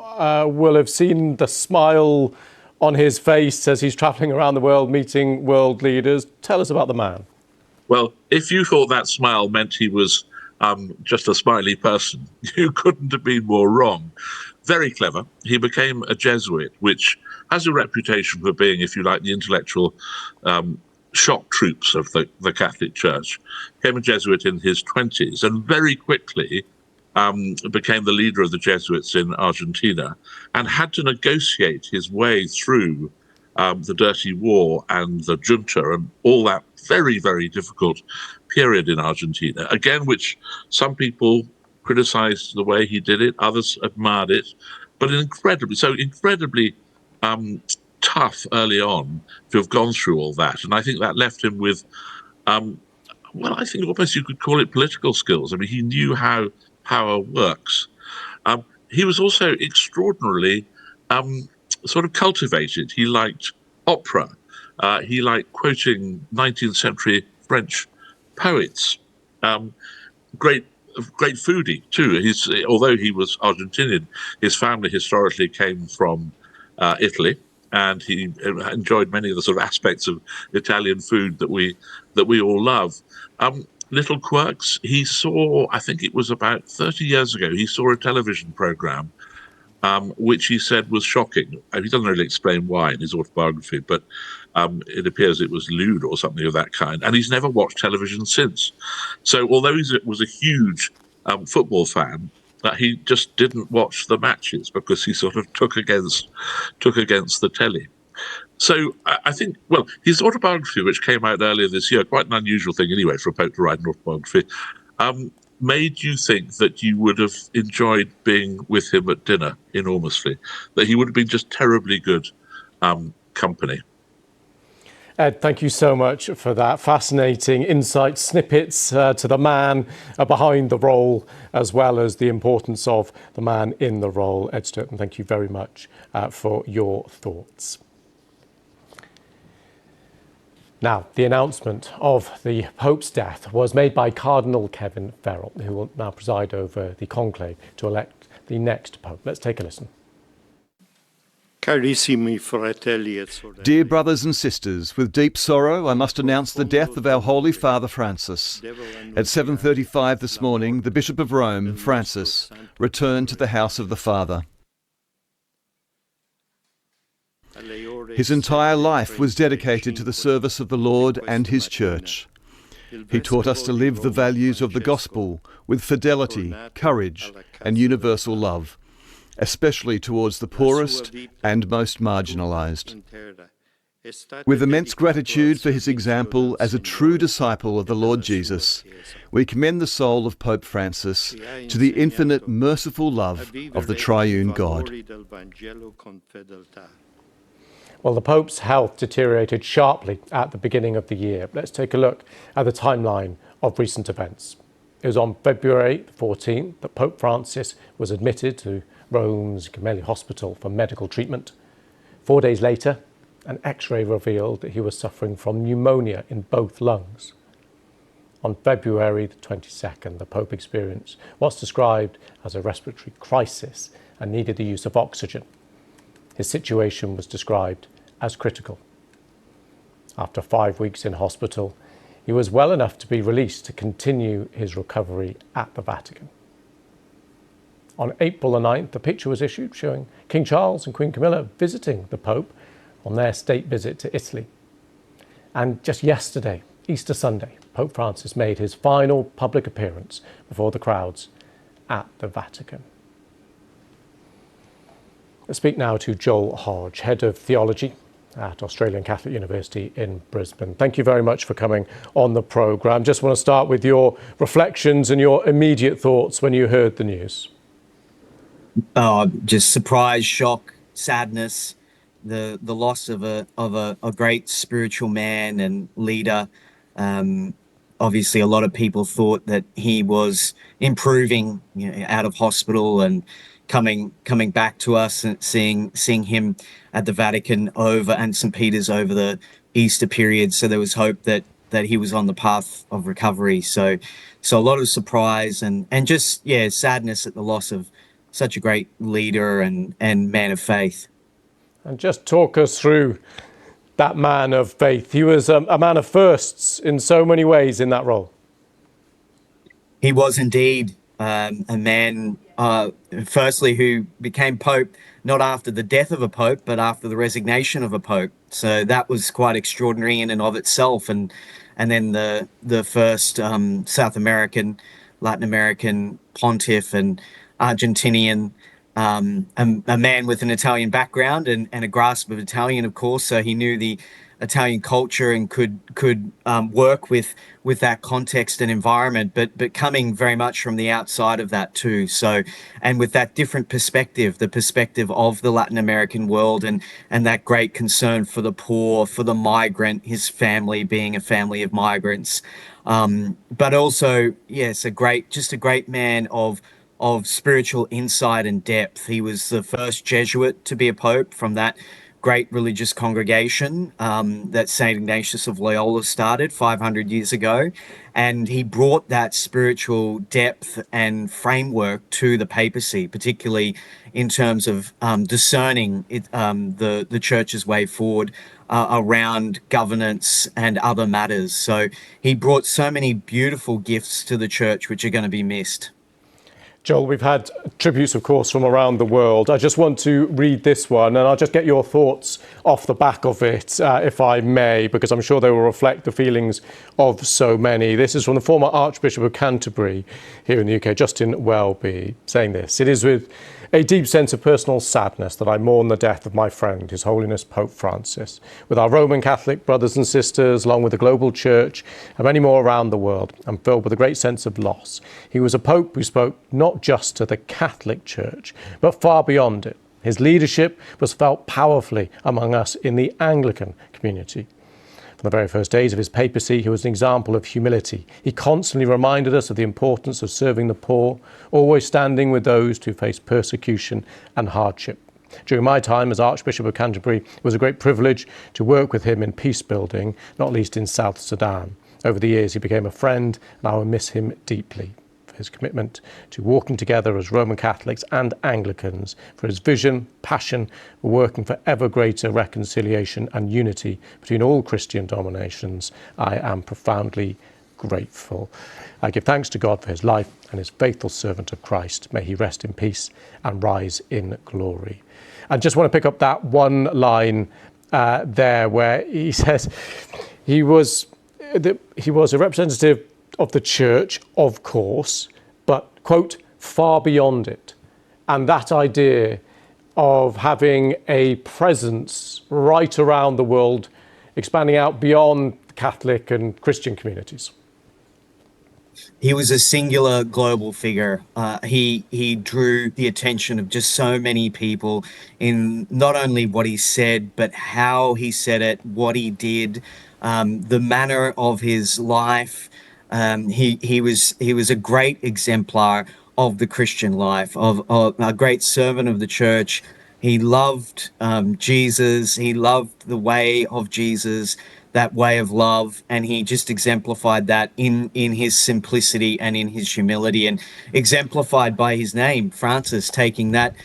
will have seen the smile on his face as he's travelling around the world meeting world leaders. Tell us about the man. Well, if you thought that smile meant he was just a smiley person, you couldn't have been more wrong. Very clever. He became a Jesuit, which has a reputation for being, if you like, the intellectual shock troops of the Catholic Church. Became a Jesuit in his 20s and very quickly became the leader of the Jesuits in Argentina, and had to negotiate his way through the Dirty War and the junta and all that very, very difficult period in Argentina, again, which some people criticized the way he did it, others admired it, but incredibly tough early on to have gone through all that. And I think that left him with, well, I think almost you could call it political skills. I mean, he knew how power works. He was also extraordinarily sort of cultivated. He liked opera. He liked quoting 19th century French poets. Great foodie too. Although he was Argentinian, his family historically came from Italy, and he enjoyed many of the sort of aspects of Italian food that we all love. Little quirks. He saw, I think it was about 30 years ago, he saw a television program which he said was shocking. He doesn't really explain why in his autobiography, but it appears it was lewd or something of that kind. And he's never watched television since. So although he was a huge football fan, he just didn't watch the matches because he sort of took against the telly. So I think, well, his autobiography, which came out earlier this year, quite an unusual thing anyway for a Pope to write an autobiography, made you think that you would have enjoyed being with him at dinner enormously, that he would have been just terribly good company? Ed, thank you so much for that. Fascinating insight, snippets to the man behind the role, as well as the importance of the man in the role. Ed Sturton, thank you very much for your thoughts. Now, the announcement of the Pope's death was made by Cardinal Kevin Farrell, who will now preside over the conclave to elect the next Pope. Let's take a listen. Dear brothers and sisters, with deep sorrow I must announce the death of our Holy Father Francis. At 7:35 this morning, the Bishop of Rome, Francis, returned to the house of the Father. His entire life was dedicated to the service of the Lord and His Church. He taught us to live the values of the Gospel with fidelity, courage, and universal love, especially towards the poorest and most marginalised. With immense gratitude for his example as a true disciple of the Lord Jesus, we commend the soul of Pope Francis to the infinite merciful love of the triune God. Well, the Pope's health deteriorated sharply at the beginning of the year. Let's take a look at the timeline of recent events. It was on February 14th that Pope Francis was admitted to Rome's Gemelli Hospital for medical treatment. 4 days later, an X-ray revealed that he was suffering from pneumonia in both lungs. On February the 22nd, the Pope experienced what's described as a respiratory crisis and needed the use of oxygen. His situation was described as critical. After 5 weeks in hospital, he was well enough to be released to continue his recovery at the Vatican. On April the 9th, a picture was issued showing King Charles and Queen Camilla visiting the Pope on their state visit to Italy. And just yesterday, Easter Sunday, Pope Francis made his final public appearance before the crowds at the Vatican. Let's speak now to Joel Hodge, Head of Theology at Australian Catholic University in Brisbane. Thank you very much for coming on the programme. Just want to start with your reflections and your immediate thoughts when you heard the news. Just surprise, shock, sadness, the loss of a great spiritual man and leader. Obviously, a lot of people thought that he was improving, out of hospital and coming back to us, and seeing him at the Vatican and St. Peter's over the Easter period. So there was hope that he was on the path of recovery. So a lot of surprise and just sadness at the loss of such a great leader and man of faith. And just talk us through that man of faith. He was a man of firsts in so many ways in that role. He was indeed a man, firstly, who became Pope not after the death of a Pope, but after the resignation of a Pope. So that was quite extraordinary in and of itself. And then the first South American, Latin American pontiff and Argentinian, a man with an Italian background and a grasp of Italian, of course, so he knew the Italian culture and could work with that context and environment, but coming very much from the outside of that too. So, and with that different perspective, the perspective of the Latin American world and that great concern for the poor, for the migrant, his family being a family of migrants, but also, yes, a great man of spiritual insight and depth. He was the first Jesuit to be a pope from that great religious congregation that St. Ignatius of Loyola started 500 years ago. And he brought that spiritual depth and framework to the papacy, particularly in terms of discerning the church's way forward around governance and other matters. So he brought so many beautiful gifts to the church, which are going to be missed. Joel, we've had tributes, of course, from around the world. I just want to read this one, and I'll just get your thoughts off the back of it, if I may, because I'm sure they will reflect the feelings of so many. This is from the former Archbishop of Canterbury here in the UK, Justin Welby, saying this: "It is with A deep sense of personal sadness that I mourn the death of my friend, His Holiness Pope Francis. With our Roman Catholic brothers and sisters, along with the global church and many more around the world, I'm filled with a great sense of loss. He was a pope who spoke not just to the Catholic Church, but far beyond it. His leadership was felt powerfully among us in the Anglican community. From the very first days of his papacy, he was an example of humility. He constantly reminded us of the importance of serving the poor, always standing with those who face persecution and hardship. During my time as Archbishop of Canterbury, it was a great privilege to work with him in peace building, not least in South Sudan. Over the years, he became a friend, and I will miss him deeply. For his commitment to walking together as Roman Catholics and Anglicans, for his vision, passion, for working for ever greater reconciliation and unity between all Christian denominations, I am profoundly grateful. I give thanks to God for his life and his faithful servant of Christ. May he rest in peace and rise in glory. I just want to pick up that one line there where he says he was a representative of the church, of course, but, quote, far beyond it. And that idea of having a presence right around the world, expanding out beyond Catholic and Christian communities. He was a singular global figure. He drew the attention of just so many people in not only what he said, but how he said it, what he did, the manner of his life. He was a great exemplar of the Christian life, of a great servant of the church. He loved Jesus. He loved the way of Jesus, that way of love, and he just exemplified that in his simplicity and in his humility, and exemplified by his name, Francis, taking that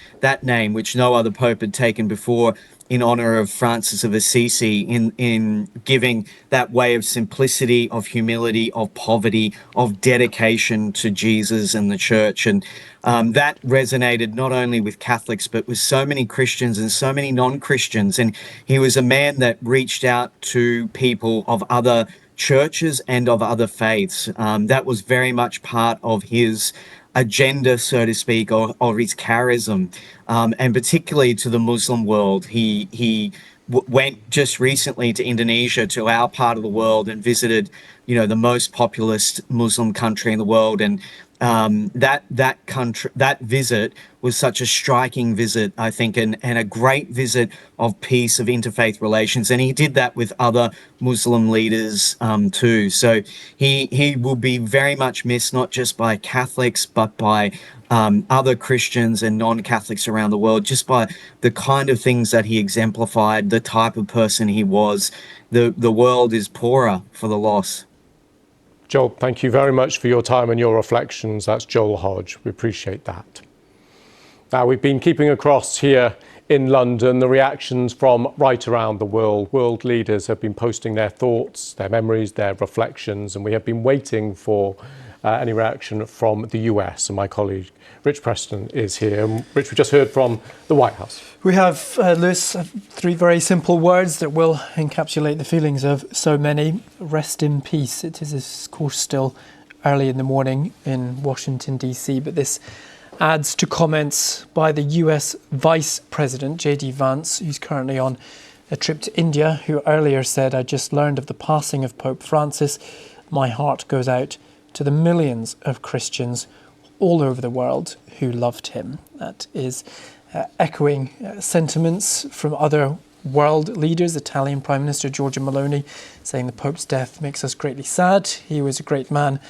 name which no other pope had taken before, in honor of Francis of Assisi, in giving that way of simplicity, of humility, of poverty, of dedication to Jesus and the church. And that resonated not only with Catholics, but with so many Christians and so many non-Christians. And he was a man that reached out to people of other churches and of other faiths. That was very much part of his agenda, so to speak, or his charism, and particularly to the Muslim world. He went just recently to Indonesia, to our part of the world, and visited, the most populous Muslim country in the world. And that visit was such a striking visit, I think, and a great visit of peace, of interfaith relations. And he did that with other Muslim leaders too. So he will be very much missed, not just by Catholics, but by other Christians and non-Catholics around the world, just by the kind of things that he exemplified, the type of person he was. The world is poorer for the loss. Joel, thank you very much for your time and your reflections. That's Joel Hodge. We appreciate that. Now, we've been keeping across here in London the reactions from right around the world. World leaders have been posting their thoughts, their memories, their reflections, and we have been waiting for any reaction from the US. And my colleague Rich Preston is here. And Rich, we just heard from the White House. We have, Lewis, three very simple words that will encapsulate the feelings of so many. Rest in peace. It is, of course, still early in the morning in Washington, D.C., but this adds to comments by the US Vice President, J.D. Vance, who's currently on a trip to India, who earlier said, "I just learned of the passing of Pope Francis. My heart goes out to the millions of Christians all over the world who loved him." That is echoing sentiments from other world leaders. Italian Prime Minister Giorgia Meloni saying the Pope's death makes us greatly sad. He was a great man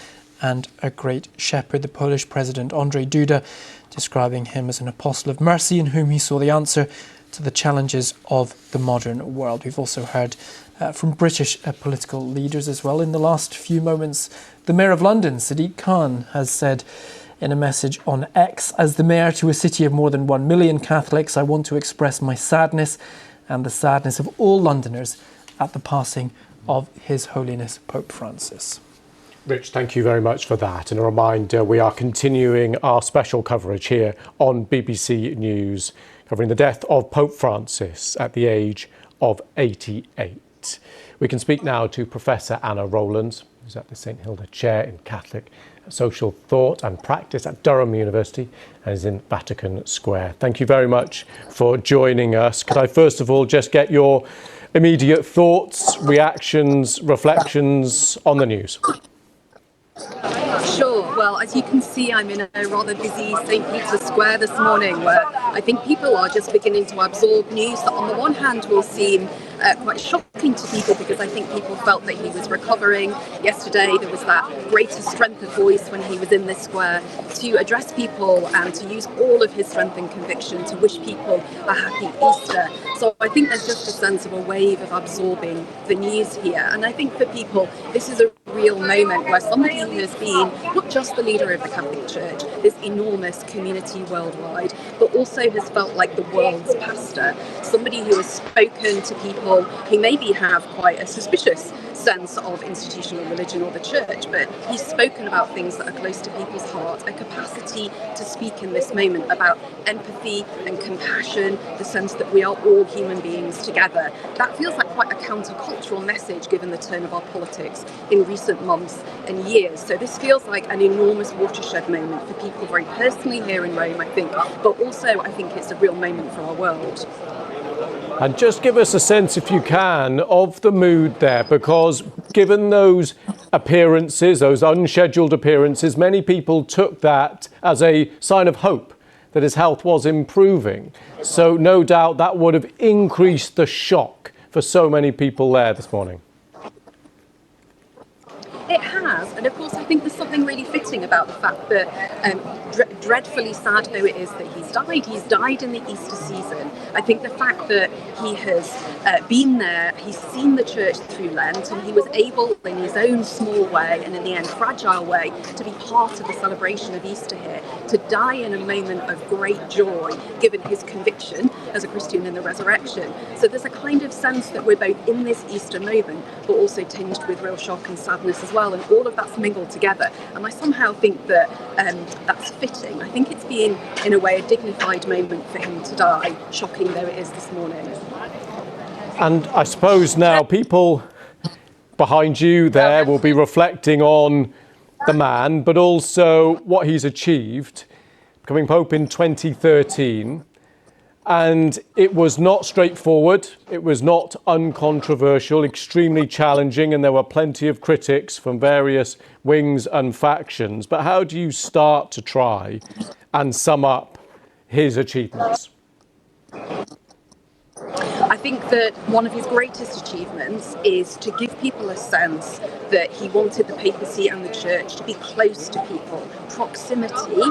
and a great shepherd. The Polish President Andrzej Duda describing him as an apostle of mercy in whom he saw the answer to the challenges of the modern world. We've also heard from British political leaders as well. In the last few moments, the Mayor of London, Sadiq Khan, has said in a message on X, "As the mayor to a city of more than 1 million Catholics, I want to express my sadness and the sadness of all Londoners at the passing of His Holiness Pope Francis." Rich, thank you very much for that. And a reminder, we are continuing our special coverage here on BBC News, covering the death of Pope Francis at the age of 88. We can speak now to Professor Anna Rowlands, who's at the St Hilda Chair in Catholic social thought and practice at Durham University and is in Vatican Square. Thank you very much for joining us. Could I first of all just get your immediate thoughts, reactions, reflections on the news? Sure. Well, as you can see, I'm in a rather busy St. Peter's Square this morning, where I think people are just beginning to absorb news that on the one hand will seem quite shocking to people, because I think people felt that he was recovering. Yesterday there was that greater strength of voice when he was in this square to address people and to use all of his strength and conviction to wish people a happy Easter. So I think there's just a sense of a wave of absorbing the news here, and I think for people this is a real moment where somebody who has been not just the leader of the Catholic Church, this enormous community worldwide, but also has felt like the world's pastor, somebody who has spoken to people who maybe have quite a suspicious sense of institutional religion or the church, but he's spoken about things that are close to people's hearts, a capacity to speak in this moment about empathy and compassion, the sense that we are all human beings together. That feels like quite a countercultural message given the turn of our politics in recent months and years. So this feels like an enormous watershed moment for people very personally here in Rome, I think, but also I think it's a real moment for our world. And just give us a sense, if you can, of the mood there, because given those appearances, those unscheduled appearances, many people took that as a sign of hope that his health was improving. So no doubt that would have increased the shock for so many people there this morning. It has, and of course I think there's something really fitting about the fact that dreadfully sad though it is that he's died in the Easter season. I think the fact that he has been there, he's seen the church through Lent, and he was able in his own small way and in the end fragile way to be part of the celebration of Easter here, to die in a moment of great joy given his conviction as a Christian in the resurrection. So there's a kind of sense that we're both in this Easter moment but also tinged with real shock and sadness as well, and all of that's mingled together, and I somehow think that that's fitting. I think it's been in a way a dignified moment for him to die, shocking though it is this morning. And I suppose now people behind you there will be reflecting on the man, but also what he's achieved, becoming Pope in 2013. And it was not straightforward, it was not uncontroversial, extremely challenging, and there were plenty of critics from various wings and factions. But how do you start to try and sum up his achievements? I think that one of his greatest achievements is to give people a sense that he wanted the papacy and the church to be close to people. Proximity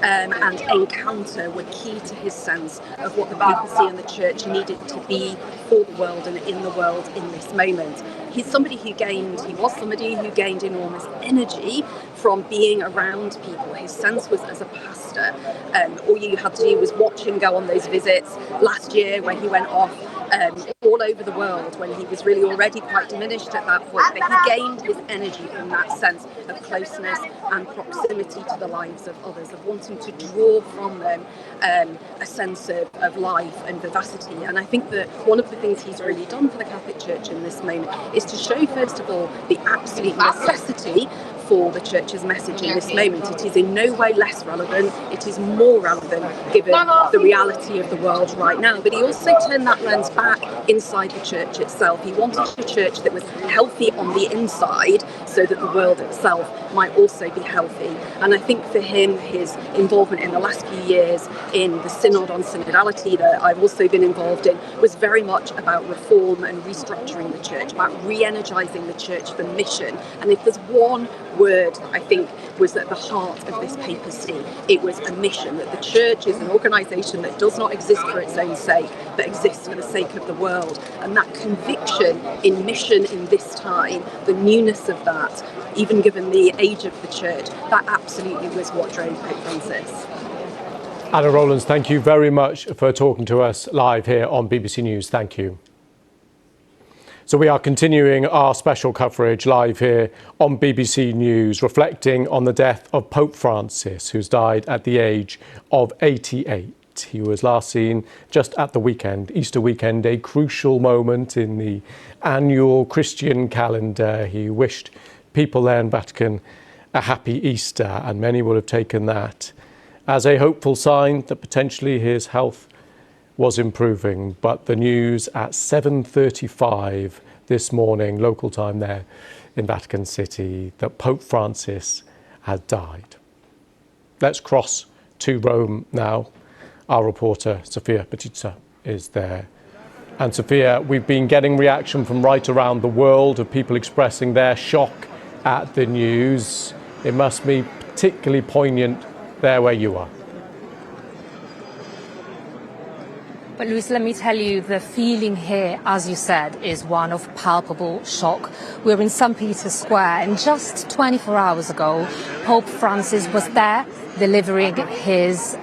and encounter were key to his sense of what the papacy and the church needed to be for the world and in the world in this moment. He was somebody who gained enormous energy from being around people. His sense was as a pastor. All you had to do was watch him go on those visits last year when he went off all over the world when he was really already quite diminished at that point, but he gained his energy from that sense of closeness and proximity to the lives of others, of wanting to draw from them a sense of life and vivacity. And I think that one of the things he's really done for the Catholic Church in this moment is to show, first of all, the absolute necessity for the church's message in this moment. It is in no way less relevant, it is more relevant given the reality of the world right now. But he also turned that lens back inside the church itself. He wanted a church that was healthy on the inside so that the world itself might also be healthy. And I think for him, his involvement in the last few years in the Synod on Synodality that I've also been involved in was very much about reform and restructuring the church, about re-energising the church for mission. And if there's one word that I think was at the heart of this papacy, it was a mission, that the church is an organisation that does not exist for its own sake, but exists for the sake of the world. And that conviction in mission in this time, the newness of that, even given the age of the church, that absolutely was what drove Pope Francis. Anna Rowlands, thank you very much for talking to us live here on BBC News. Thank you. So we are continuing our special coverage live here on BBC News, reflecting on the death of Pope Francis, who's died at the age of 88. He was last seen just at the weekend, Easter weekend, a crucial moment in the annual Christian calendar. He wished people there in Vatican a happy Easter, and many will have taken that as a hopeful sign that potentially his health was improving. But the news at 7:35 this morning, local time there in Vatican City, that Pope Francis had died. Let's cross to Rome now. Our reporter, Sofia Petitza, is there. And Sofia, we've been getting reaction from right around the world of people expressing their shock at the news. It must be particularly poignant there where you are. But Luis, let me tell you, the feeling here, as you said, is one of palpable shock. We're in St. Peter's Square, and just 24 hours ago, Pope Francis was there delivering his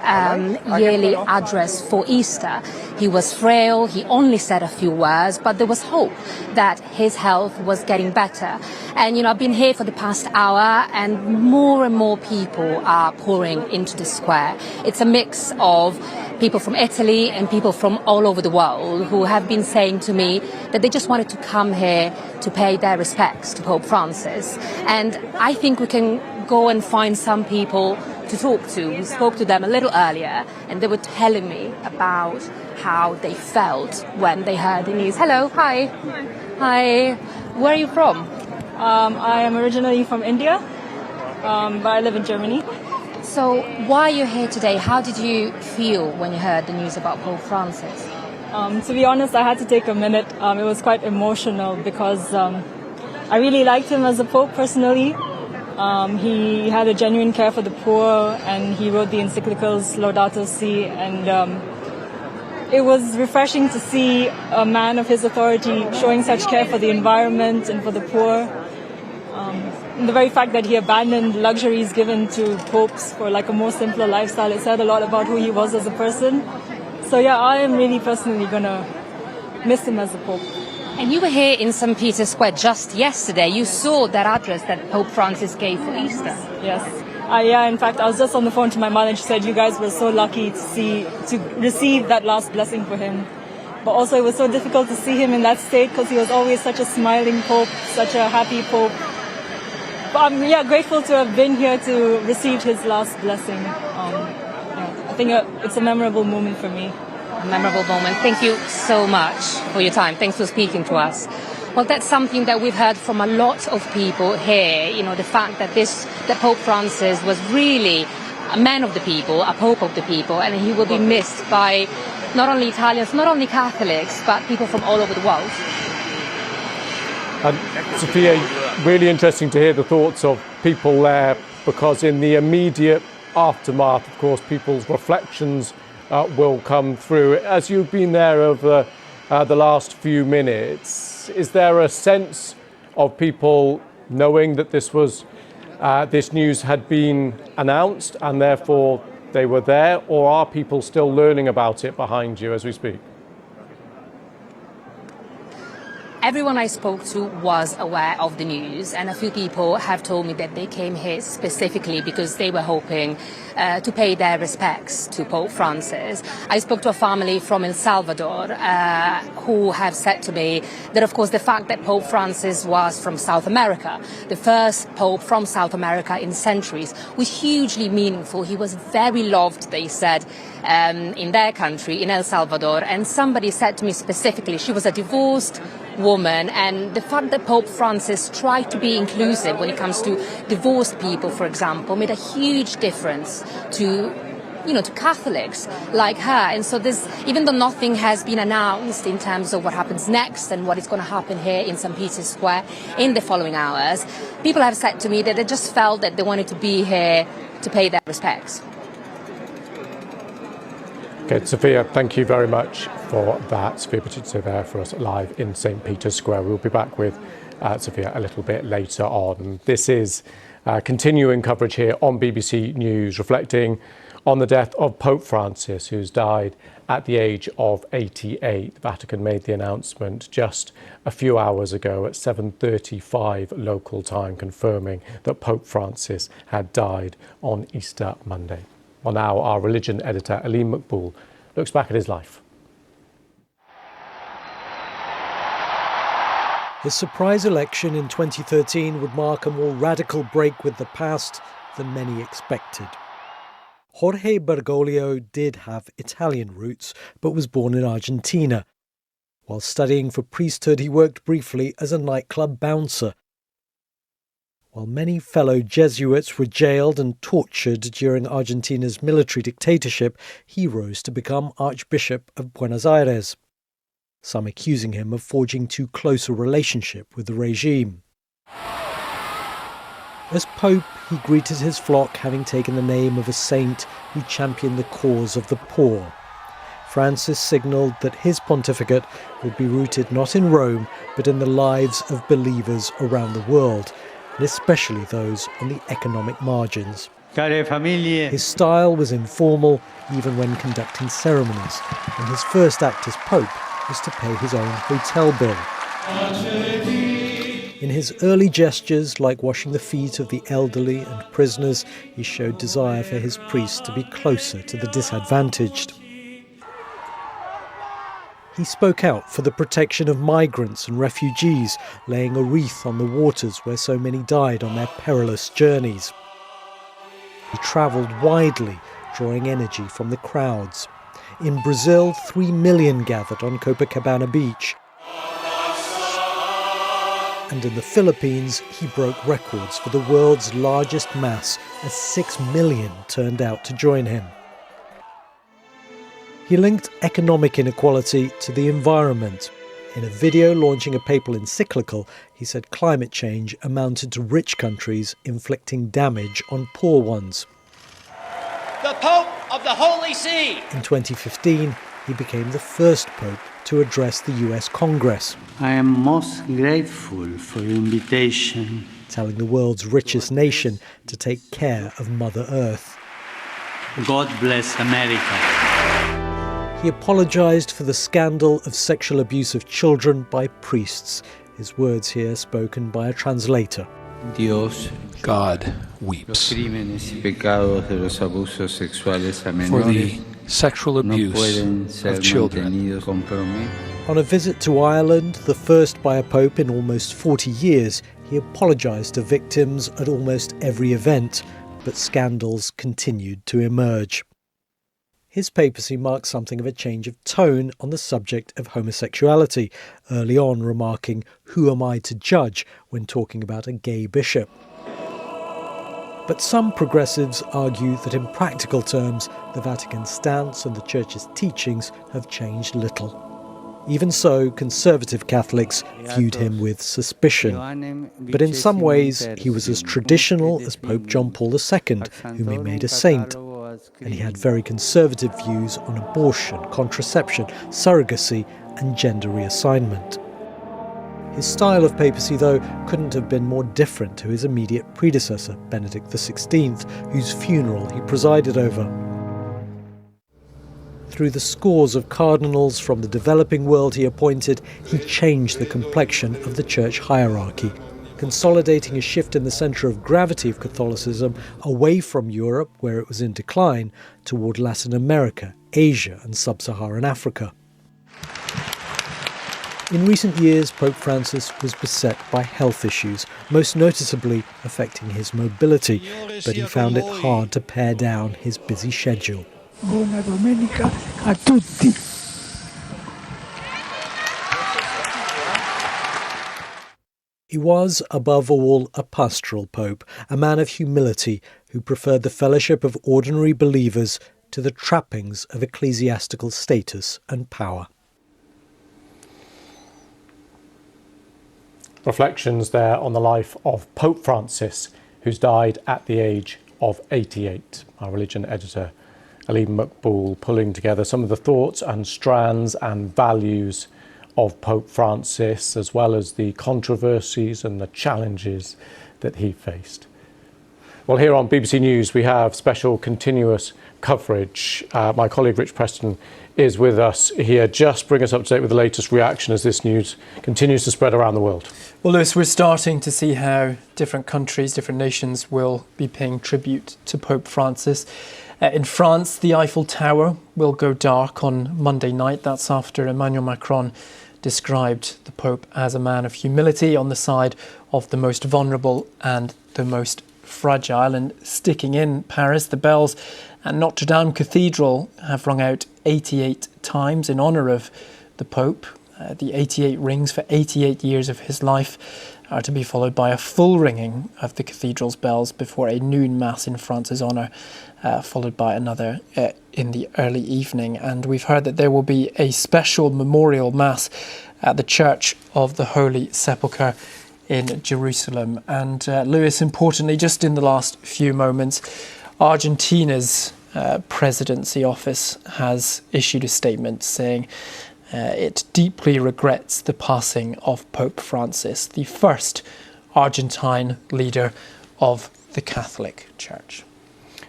yearly address for Easter. He was frail, he only said a few words, but there was hope that his health was getting better. And, I've been here for the past hour, and more people are pouring into the square. It's a mix of people from Italy and people from all over the world who have been saying to me that they just wanted to come here to pay their respects to Pope Francis. And I think we can go and find some people to talk to. We spoke to them a little earlier, and they were telling me about how they felt when they heard the news. Hello, hi. Hi. Where are you from? I am originally from India, but I live in Germany. So why are you here today? How did you feel when you heard the news about Pope Francis? To be honest, I had to take a minute. It was quite emotional because I really liked him as a pope personally. He had a genuine care for the poor, and he wrote the encyclicals Laudato Si, and it was refreshing to see a man of his authority showing such care for the environment and for the poor. The very fact that he abandoned luxuries given to popes for like a more simpler lifestyle, it said a lot about who he was as a person. So yeah, I am really personally gonna miss him as a pope. And you were here in St. Peter's Square just yesterday. You saw that address that Pope Francis gave for Easter. Yes. Yeah, in fact, I was just on the phone to my mother, and she said you guys were so lucky to receive that last blessing for him. But also it was so difficult to see him in that state because he was always such a smiling pope, such a happy pope. But I'm grateful to have been here to receive his last blessing. I think it's a memorable moment for me. A memorable moment. Thank you so much for your time. Thanks for speaking to us. Well, that's something that we've heard from a lot of people here. The fact that that Pope Francis was really a man of the people, a pope of the people, and he will be missed by not only Italians, not only Catholics, but people from all over the world. And Sophia, really interesting to hear the thoughts of people there, because in the immediate aftermath, of course, people's reflections will come through. As you've been there over the last few minutes, is there a sense of people knowing that this news had been announced and therefore they were there, or are people still learning about it behind you as we speak? Everyone I spoke to was aware of the news, and a few people have told me that they came here specifically because they were hoping to pay their respects to Pope Francis. I spoke to a family from El Salvador who have said to me that, of course, the fact that Pope Francis was from South America, the first pope from South America in centuries, was hugely meaningful. He was very loved, they said, in their country, in El Salvador. And somebody said to me specifically, she was a divorced woman, and the fact that Pope Francis tried to be inclusive when it comes to divorced people, for example, made a huge difference to Catholics like her. And so even though nothing has been announced in terms of what happens next and what is going to happen here in St. Peter's Square in the following hours, people have said to me that they just felt that they wanted to be here to pay their respects. Okay, Sophia, thank you very much for that. Sophia Petitza there for us live in St. Peter's Square. We'll be back with Sophia a little bit later on. This is continuing coverage here on BBC News, reflecting on the death of Pope Francis, who's died at the age of 88. The Vatican made the announcement just a few hours ago at 7:35 local time, confirming that Pope Francis had died on Easter Monday. Well, now our religion editor, Aline McBool, looks back at his life. His surprise election in 2013 would mark a more radical break with the past than many expected. Jorge Bergoglio did have Italian roots, but was born in Argentina. While studying for priesthood, he worked briefly as a nightclub bouncer. While many fellow Jesuits were jailed and tortured during Argentina's military dictatorship, he rose to become Archbishop of Buenos Aires, some accusing him of forging too close a relationship with the regime. As Pope, he greeted his flock having taken the name of a saint who championed the cause of the poor. Francis signalled that his pontificate would be rooted not in Rome, but in the lives of believers around the world, and especially those on the economic margins. His style was informal, even when conducting ceremonies, and his first act as Pope was to pay his own hotel bill. In his early gestures, like washing the feet of the elderly and prisoners, he showed desire for his priests to be closer to the disadvantaged. He spoke out for the protection of migrants and refugees, laying a wreath on the waters where so many died on their perilous journeys. He travelled widely, drawing energy from the crowds. In Brazil, 3 million gathered on Copacabana Beach. And in the Philippines, he broke records for the world's largest mass, as 6 million turned out to join him. He linked economic inequality to the environment. In a video launching a papal encyclical, he said climate change amounted to rich countries inflicting damage on poor ones. The Pope of the Holy See! In 2015, he became the first Pope to address the US Congress. I am most grateful for your invitation, telling the world's richest nation to take care of Mother Earth. God bless America. He apologised for the scandal of sexual abuse of children by priests. His words here spoken by a translator. God weeps for the sexual abuse of children. On a visit to Ireland, the first by a pope in almost 40 years, he apologised to victims at almost every event, but scandals continued to emerge. His papacy marked something of a change of tone on the subject of homosexuality, early on remarking, "Who am I to judge?" when talking about a gay bishop. But some progressives argue that in practical terms, the Vatican's stance and the Church's teachings have changed little. Even so, conservative Catholics viewed him with suspicion. But in some ways, he was as traditional as Pope John Paul II, whom he made a saint. And he had very conservative views on abortion, contraception, surrogacy, and gender reassignment. His style of papacy, though, couldn't have been more different to his immediate predecessor, Benedict XVI, whose funeral he presided over. Through the scores of cardinals from the developing world he appointed, he changed the complexion of the church hierarchy, consolidating a shift in the centre of gravity of Catholicism away from Europe, where it was in decline, toward Latin America, Asia and Sub-Saharan Africa. In recent years, Pope Francis was beset by health issues, most noticeably affecting his mobility, but he found it hard to pare down his busy schedule. Buona domenica a tutti. He was, above all, a pastoral pope, a man of humility who preferred the fellowship of ordinary believers to the trappings of ecclesiastical status and power. Reflections there on the life of Pope Francis, who's died at the age of 88. Our religion editor, Aline McBool, pulling together some of the thoughts and strands and values of Pope Francis, as well as the controversies and the challenges that he faced. Well, here on BBC News, we have special continuous coverage. My colleague Rich Preston is with us here. Just bring us up to date with the latest reaction as this news continues to spread around the world. Well, Lewis, we're starting to see how different countries, different nations will be paying tribute to Pope Francis. In France, the Eiffel Tower will go dark on Monday night. That's after Emmanuel Macron described the Pope as a man of humility on the side of the most vulnerable and the most fragile. And sticking in Paris, the bells at Notre Dame Cathedral have rung out 88 times in honour of the Pope. The 88 rings for 88 years of his life are to be followed by a full ringing of the cathedral's bells before a noon mass in France's honour, followed by another in the early evening. And we've heard that there will be a special memorial mass at the Church of the Holy Sepulchre in Jerusalem. And Lewis, importantly, just in the last few moments, Argentina's presidency office has issued a statement saying it deeply regrets the passing of Pope Francis, the first Argentine leader of the Catholic Church.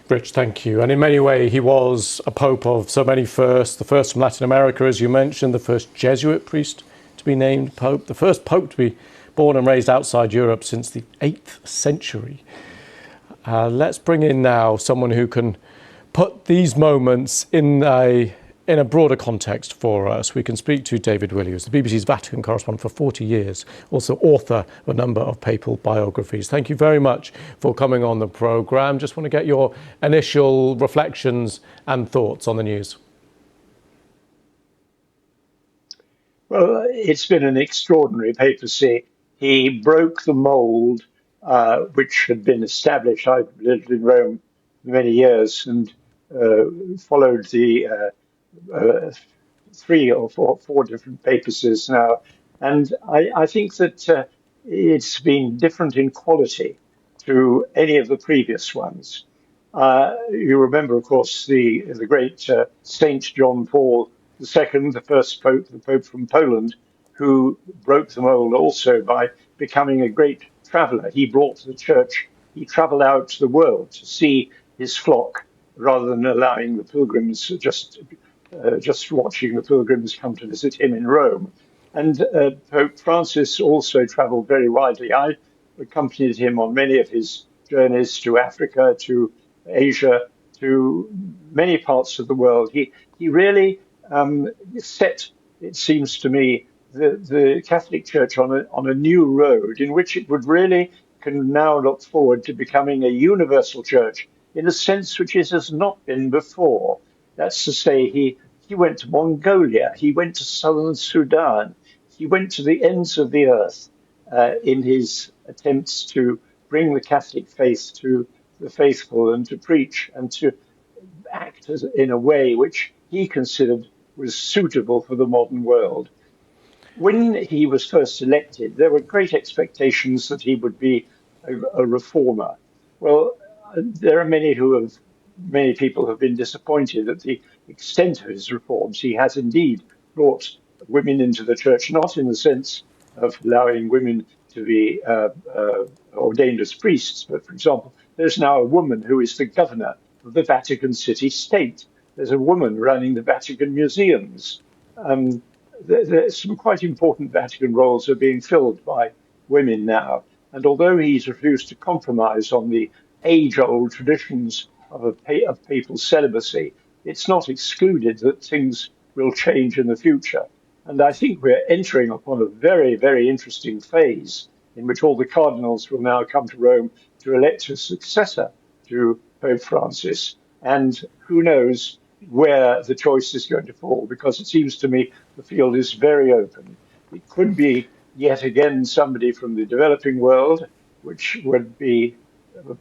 Rich, thank you. And in many ways, he was a pope of so many firsts. The first from Latin America, as you mentioned, the first Jesuit priest to be named pope, the first pope to be born and raised outside Europe since the 8th century. Let's bring in now someone who can put these moments in a broader context for us. We can speak to David Willey, who's the BBC's Vatican correspondent for 40 years, also author of a number of papal biographies. Thank you very much for coming on the programme. Just want to get your initial reflections and thoughts on the news. Well, it's been an extraordinary papacy. He broke the mould which had been established. I've lived in Rome for many years and followed the 3 or 4 different papacies now. And I think that it's been different in quality to any of the previous ones. You remember, of course, the great Saint John Paul II, the first pope, the pope from Poland, who broke the mold also by becoming a great traveller. He brought the church, he travelled out to the world to see his flock rather than allowing the pilgrims just watching the pilgrims come to visit him in Rome. And Pope Francis also travelled very widely. I accompanied him on many of his journeys to Africa, to Asia, to many parts of the world. He really set, it seems to me, the Catholic Church on a new road in which it would really can now look forward to becoming a universal church in a sense which it has not been before. That's to say, he went to Mongolia, he went to southern Sudan, he went to the ends of the earth in his attempts to bring the Catholic faith to the faithful and to preach and to act in a way which he considered was suitable for the modern world. When he was first elected, there were great expectations that he would be a reformer. Well, there are many people have been disappointed at the extent of his reforms. He has indeed brought women into the church, not in the sense of allowing women to be ordained as priests, but for example, there's now a woman who is the governor of the Vatican City State. There's a woman running the Vatican museums. There's some quite important Vatican roles are being filled by women now. And although he's refused to compromise on the age-old traditions of papal celibacy, it's not excluded that things will change in the future. And I think we're entering upon a very, very interesting phase in which all the cardinals will now come to Rome to elect a successor to Pope Francis. And who knows where the choice is going to fall, because it seems to me the field is very open. It could be yet again somebody from the developing world, which would be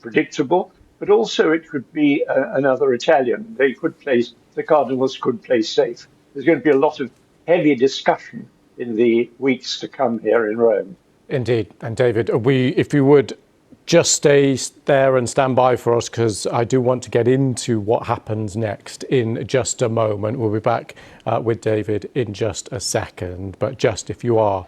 predictable, but also it could be another Italian. The cardinals could play safe. There's going to be a lot of heavy discussion in the weeks to come here in Rome. Indeed. And David, if you would just stay there and stand by for us, because I do want to get into what happens next in just a moment. We'll be back with David in just a second. But just if you are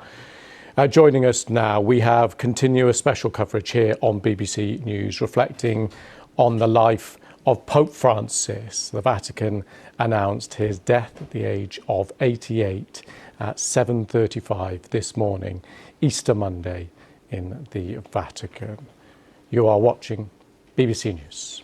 joining us now, we have continuous special coverage here on BBC News reflecting on the life of Pope Francis. The Vatican announced his death at the age of 88 at 7:35 this morning, Easter Monday in the Vatican. You are watching BBC News.